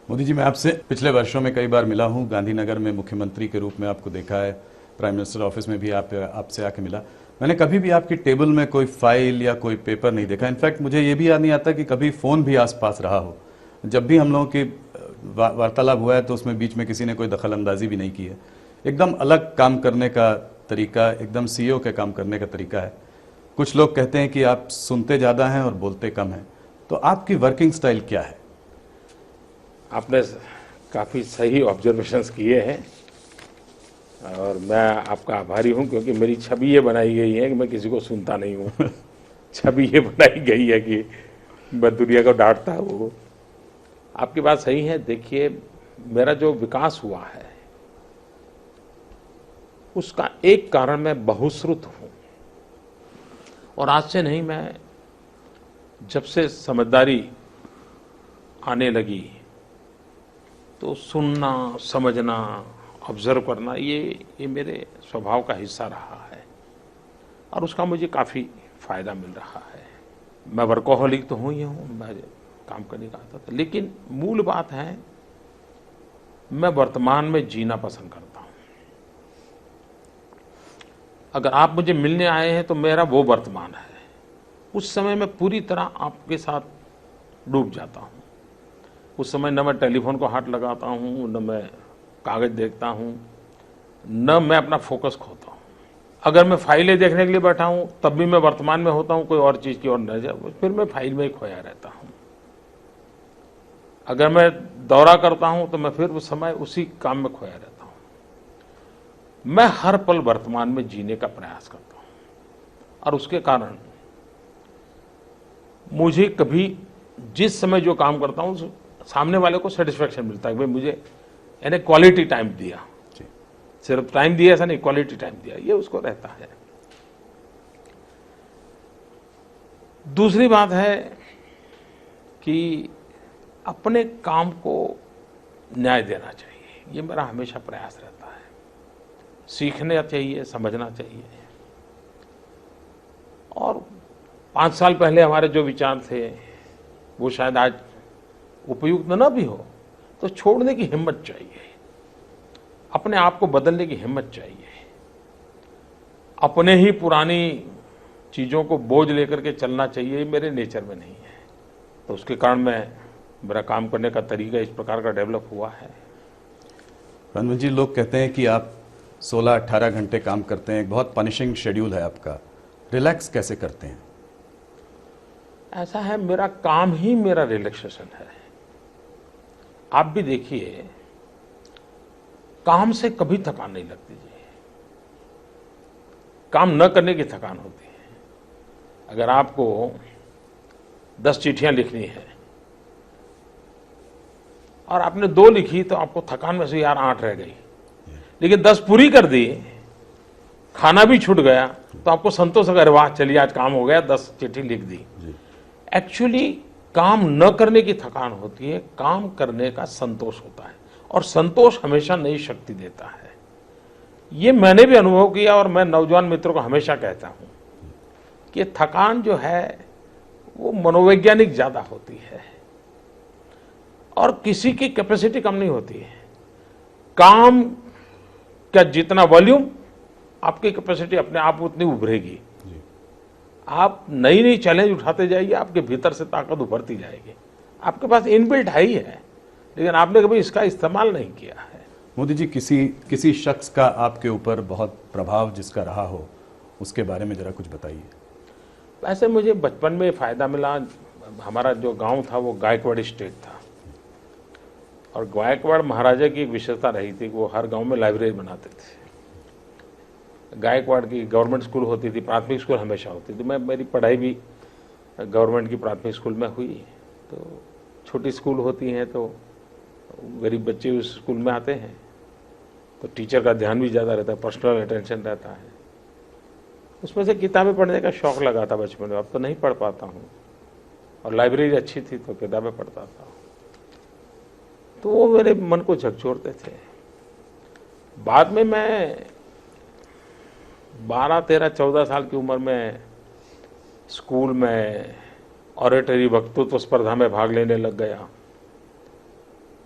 मोदी जी, मैं आपसे पिछले वर्षों में कई बार मिला हूं, गांधीनगर में मुख्यमंत्री के रूप में आपको देखा है, प्राइम मिनिस्टर ऑफिस में भी आपसे आके मिला। मैंने कभी भी आपकी टेबल में कोई फाइल या कोई पेपर नहीं देखा। इनफैक्ट मुझे ये भी याद नहीं आता कि कभी फ़ोन भी आसपास रहा हो। जब भी हम लोगों की वार्तालाप हुआ है तो उसमें बीच में किसी ने कोई दखल अंदाजी भी नहीं की है। एकदम अलग काम करने का तरीका, एकदम सीईओ के काम करने का तरीका है। कुछ लोग कहते हैं कि आप सुनते ज़्यादा हैं और बोलते कम हैं, तो आपकी वर्किंग स्टाइल क्या है? आपने काफ़ी सही ऑब्जर्वेशंस किए हैं, और मैं आपका आभारी हूं, क्योंकि मेरी छवि ये बनाई गई है कि मैं किसी को सुनता नहीं हूं। छवि ये बनाई गई है कि मैं दुनिया को डांटता हूं। आपकी बात सही है। देखिए, मेरा जो विकास हुआ है उसका एक कारण मैं बहुश्रुत हूं, और आज से नहीं, मैं जब से समझदारी आने लगी तो सुनना, समझना, ऑब्जर्व करना ये मेरे स्वभाव का हिस्सा रहा है, और उसका मुझे काफ़ी फ़ायदा मिल रहा है। मैं वर्कोहॉलिक तो हूँ ही हूँ, मैं काम करने का आता था, लेकिन मूल बात है मैं वर्तमान में जीना पसंद करता हूँ। अगर आप मुझे मिलने आए हैं तो मेरा वो वर्तमान है, उस समय मैं पूरी तरह आपके साथ डूब जाता हूँ। उस समय न मैं टेलीफोन को हाथ लगाता हूँ, न मैं कागज देखता हूँ, न मैं अपना फोकस खोता हूँ। अगर मैं फाइलें देखने के लिए बैठा हूं तब भी मैं वर्तमान में होता हूं, कोई और चीज की ओर नजर, फिर मैं फाइल में ही खोया रहता हूं। अगर मैं दौरा करता हूं तो मैं फिर उस समय उसी काम में खोया रहता हूं। मैं हर पल वर्तमान में जीने का प्रयास करता हूं और उसके कारण मुझे कभी जिस समय जो काम करता हूं सामने वाले को सेटिस्फेक्शन मिलता है कि भाई मुझे यानी क्वालिटी टाइम दिया, सिर्फ टाइम दिया ऐसा नहीं, क्वालिटी टाइम दिया, ये उसको रहता है। दूसरी बात है कि अपने काम को न्याय देना चाहिए, ये मेरा हमेशा प्रयास रहता है। सीखना चाहिए, समझना चाहिए। और 5 साल पहले हमारे जो विचार थे वो शायद आज उपयुक्त न भी हो, तो छोड़ने की हिम्मत चाहिए, अपने आप को बदलने की हिम्मत चाहिए। अपने ही पुरानी चीज़ों को बोझ लेकर के चलना चाहिए, ये मेरे नेचर में नहीं है। तो उसके कारण मेरा काम करने का तरीका इस प्रकार का डेवलप हुआ है। प्रधानमंत्री जी, लोग कहते हैं कि आप 16-18 घंटे काम करते हैं, एक बहुत पनिशिंग शेड्यूल है आपका, रिलैक्स कैसे करते हैं? ऐसा है, मेरा काम ही मेरा रिलैक्सेशन है। आप भी देखिए, काम से कभी थकान नहीं लगती जी, काम न करने की थकान होती है। अगर आपको 10 चिट्ठियां लिखनी है और आपने 2 लिखी तो आपको थकान में से यार 8 रह गई, लेकिन 10 पूरी कर दी, खाना भी छूट गया, तो आपको संतोष, अगर वाह चलिए आज काम हो गया, 10 चिट्ठी लिख दी। एक्चुअली काम न करने की थकान होती है, काम करने का संतोष होता है, और संतोष हमेशा नई शक्ति देता है। ये मैंने भी अनुभव किया और मैं नौजवान मित्रों को हमेशा कहता हूं कि थकान जो है वो मनोवैज्ञानिक ज्यादा होती है और किसी की कैपेसिटी कम नहीं होती है। काम का जितना वॉल्यूम, आपकी कैपेसिटी अपने आप उतनी उभरेगी। आप नई नई चैलेंज उठाते जाइए, आपके भीतर से ताकत उभरती जाएगी। आपके पास इनबिल्ट है ही है, लेकिन आपने कभी इसका इस्तेमाल नहीं किया है। मोदी जी, किसी शख्स का आपके ऊपर बहुत प्रभाव जिसका रहा हो, उसके बारे में जरा कुछ बताइए। वैसे मुझे बचपन में फायदा मिला, हमारा जो गांव था वो गायकवाड़ स्टेट था, और गायकवाड़ महाराजा की एक विशेषता रही थी कि वो हर गांव में लाइब्रेरी बनाते थे। गायकवाड़ की गवर्नमेंट स्कूल होती थी, प्राथमिक स्कूल हमेशा होती थी। मेरी पढ़ाई भी गवर्नमेंट की प्राथमिक स्कूल में हुई। तो छोटी स्कूल होती हैं तो गरीब बच्चे उस स्कूल में आते हैं, तो टीचर का ध्यान भी ज़्यादा रहता है, पर्सनल अटेंशन रहता है। उसमें से किताबें पढ़ने का शौक़ लगा था बचपन में। अब तो नहीं पढ़ पाता हूँ, और लाइब्रेरी अच्छी थी तो किताबें पढ़ता था, तो वो मेरे मन को झकझोरते थे। बाद में मैं 12, 13, 14 साल की उम्र में स्कूल में ऑरेटरी वक्तृत्व स्पर्धा में भाग लेने लग गया।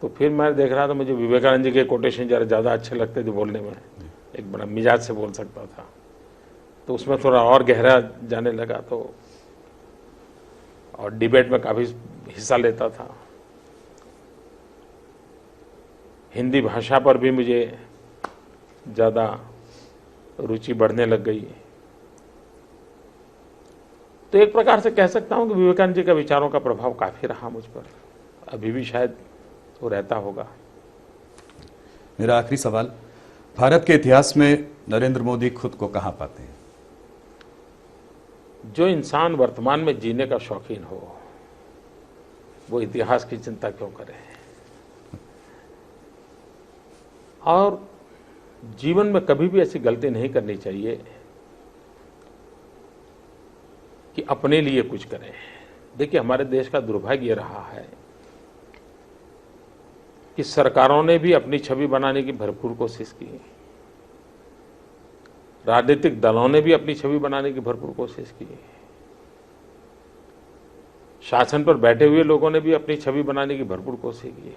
तो फिर मैं देख रहा था, मुझे विवेकानंद जी के कोटेशन जरा ज़्यादा अच्छे लगते थे बोलने में, एक बड़ा मिजाज से बोल सकता था, तो उसमें थोड़ा और गहरा जाने लगा। तो और डिबेट में काफ़ी हिस्सा लेता था। हिंदी भाषा पर भी मुझे ज़्यादा रुचि बढ़ने लग गई। तो एक प्रकार से कह सकता हूं कि विवेकानंद जी का विचारों का प्रभाव काफ़ी रहा मुझ पर, अभी भी शायद वो रहता होगा। मेरा आखिरी सवाल, भारत के इतिहास में नरेंद्र मोदी खुद को कहां पाते हैं? जो इंसान वर्तमान में जीने का शौकीन हो, वो इतिहास की चिंता क्यों करे। और जीवन में कभी भी ऐसी गलती नहीं करनी चाहिए कि अपने लिए कुछ करें। देखिए, हमारे देश का दुर्भाग्य रहा है कि सरकारों ने भी अपनी छवि बनाने की भरपूर कोशिश की, राजनीतिक दलों ने भी अपनी छवि बनाने की भरपूर कोशिश की, शासन पर बैठे हुए लोगों ने भी अपनी छवि बनाने की भरपूर कोशिश की।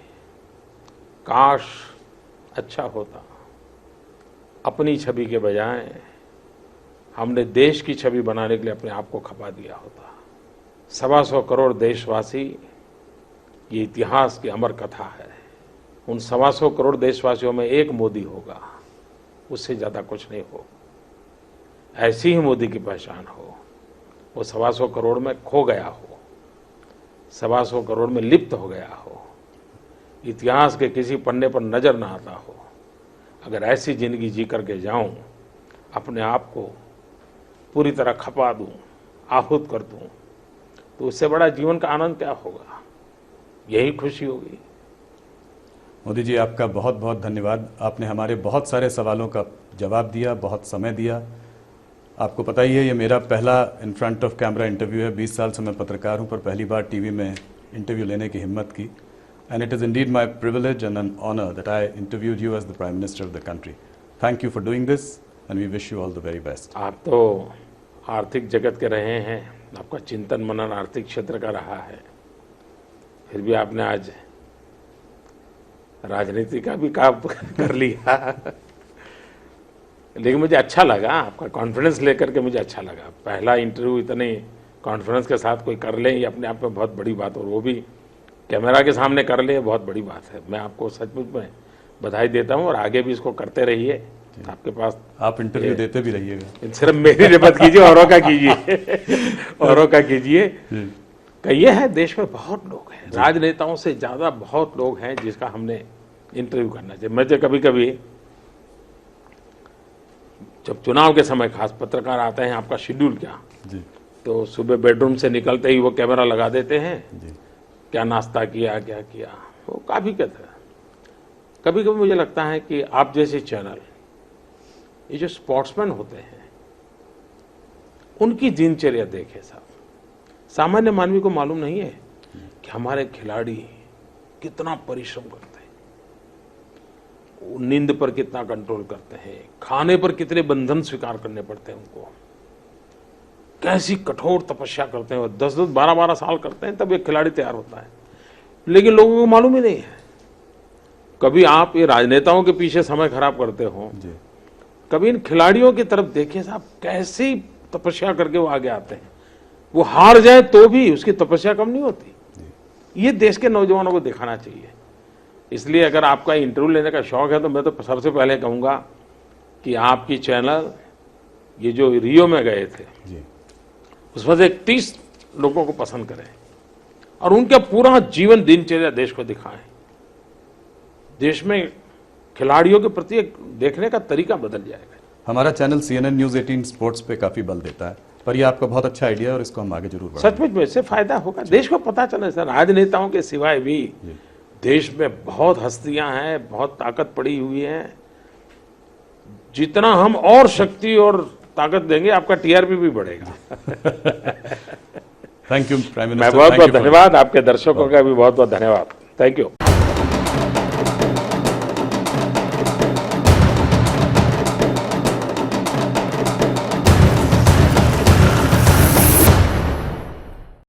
काश अच्छा होता, अपनी छवि के बजाय हमने देश की छवि बनाने के लिए अपने आप को खपा दिया होता। 125 करोड़ देशवासी, ये इतिहास की अमर कथा है। उन 125 करोड़ देशवासियों में एक मोदी होगा, उससे ज्यादा कुछ नहीं हो। ऐसी ही मोदी की पहचान हो, वो 125 करोड़ में खो गया हो, 125 करोड़ में लिप्त हो गया हो, इतिहास के किसी पन्ने पर नजर ना आता हो। अगर ऐसी जिंदगी जी करके जाऊं, अपने आप को पूरी तरह खपा दूं, आहूत कर दूं, तो उससे बड़ा जीवन का आनंद क्या होगा? यही खुशी होगी। मोदी जी, आपका बहुत बहुत धन्यवाद। आपने हमारे बहुत सारे सवालों का जवाब दिया, बहुत समय दिया। आपको पता ही है, ये मेरा पहला in front of camera interview है। 20 साल से मैं पत्रकार हूँ, पर पहली बार टीवी में इंटरव्यू लेने की हिम्मत की। And it is indeed my privilege and an honour that I interviewed you as the prime minister of the country. Thank you for doing this and we wish you all the very best. आप तो आर्थिक जगत के रहे हैं, आपका चिंतन मनन आर्थिक क्षेत्र का रहा है, फिर भी आपने आज राजनीति का भी काम कर लिया। लेकिन मुझे अच्छा लगा, आपका कॉन्फिडेंस लेकर के मुझे अच्छा लगा। पहला इंटरव्यू इतने कॉन्फिडेंस के साथ कोई कर ले, ये अपने आप में बहुत बड़ी बात, और वो भी कैमरा के सामने कर ले, बहुत बड़ी बात है। मैं आपको सचमुच में बधाई देता हूँ, और आगे भी इसको करते रहिए। आपके पास आप इंटरव्यू देते भी रहिएगा। सिर्फ मेरी मत कीजिए, औरों का कीजिए, औरों का कीजिए। ये है, देश में बहुत लोग हैं, राजनेताओं से ज्यादा बहुत लोग हैं जिसका हमने इंटरव्यू करना चाहिए। मैं तो कभी कभी जब चुनाव के समय खास पत्रकार आते हैं, आपका शेड्यूल क्या, जी तो सुबह बेडरूम से निकलते ही वो कैमरा लगा देते हैं, जी क्या नाश्ता किया, क्या किया, वो काफी कहते हैं। कभी कभी मुझे लगता है कि आप जैसे चैनल, ये जो स्पोर्ट्समैन होते हैं, उनकी दिनचर्या देखे साहब। सामान्य मानवी को मालूम नहीं है कि हमारे खिलाड़ी कितना परिश्रम करते हैं, वो नींद पर कितना कंट्रोल करते हैं, खाने पर कितने बंधन स्वीकार करने पड़ते हैं उनको, कैसी कठोर तपस्या करते हैं, 10-10, 12-12 साल करते हैं, तब एक खिलाड़ी तैयार होता है। लेकिन लोगों को मालूम ही नहीं है। कभी आप ये राजनेताओं के पीछे समय खराब करते हो, जी कभी इन खिलाड़ियों की तरफ देखिए साहब, कैसी तपस्या करके वो आगे आते हैं। वो हार जाए तो भी उसकी तपस्या कम नहीं होती। ये देश के नौजवानों को दिखाना चाहिए। इसलिए अगर आपका इंटरव्यू लेने का शौक है, तो मैं तो सबसे पहले कहूंगा कि आपकी चैनल, ये जो रियो में गए थे, जी उसमें से 30 लोगों को पसंद करें और उनका पूरा जीवन दिनचर्या देश को दिखाएं। देश में खिलाड़ियों के प्रति एक देखने का तरीका बदल जाएगा। हमारा चैनल CNN न्यूज़ 18 स्पोर्ट्स पे काफ़ी बल देता है, पर ये आपका बहुत अच्छा आइडिया है और इसको हम आगे जरूर बढ़ाएंगे। सचमुच में इससे फायदा होगा, देश को पता चले सर, राजनेताओं के सिवाय भी देश में बहुत हस्तियां हैं, बहुत ताकत पड़ी हुई है। जितना हम और शक्ति और ताकत देंगे, आपका TRP भी बढ़ेगा। Thank you prime minister. मैं बहुत बहुत धन्यवाद, आपके दर्शकों का भी बहुत बहुत धन्यवाद। Thank you.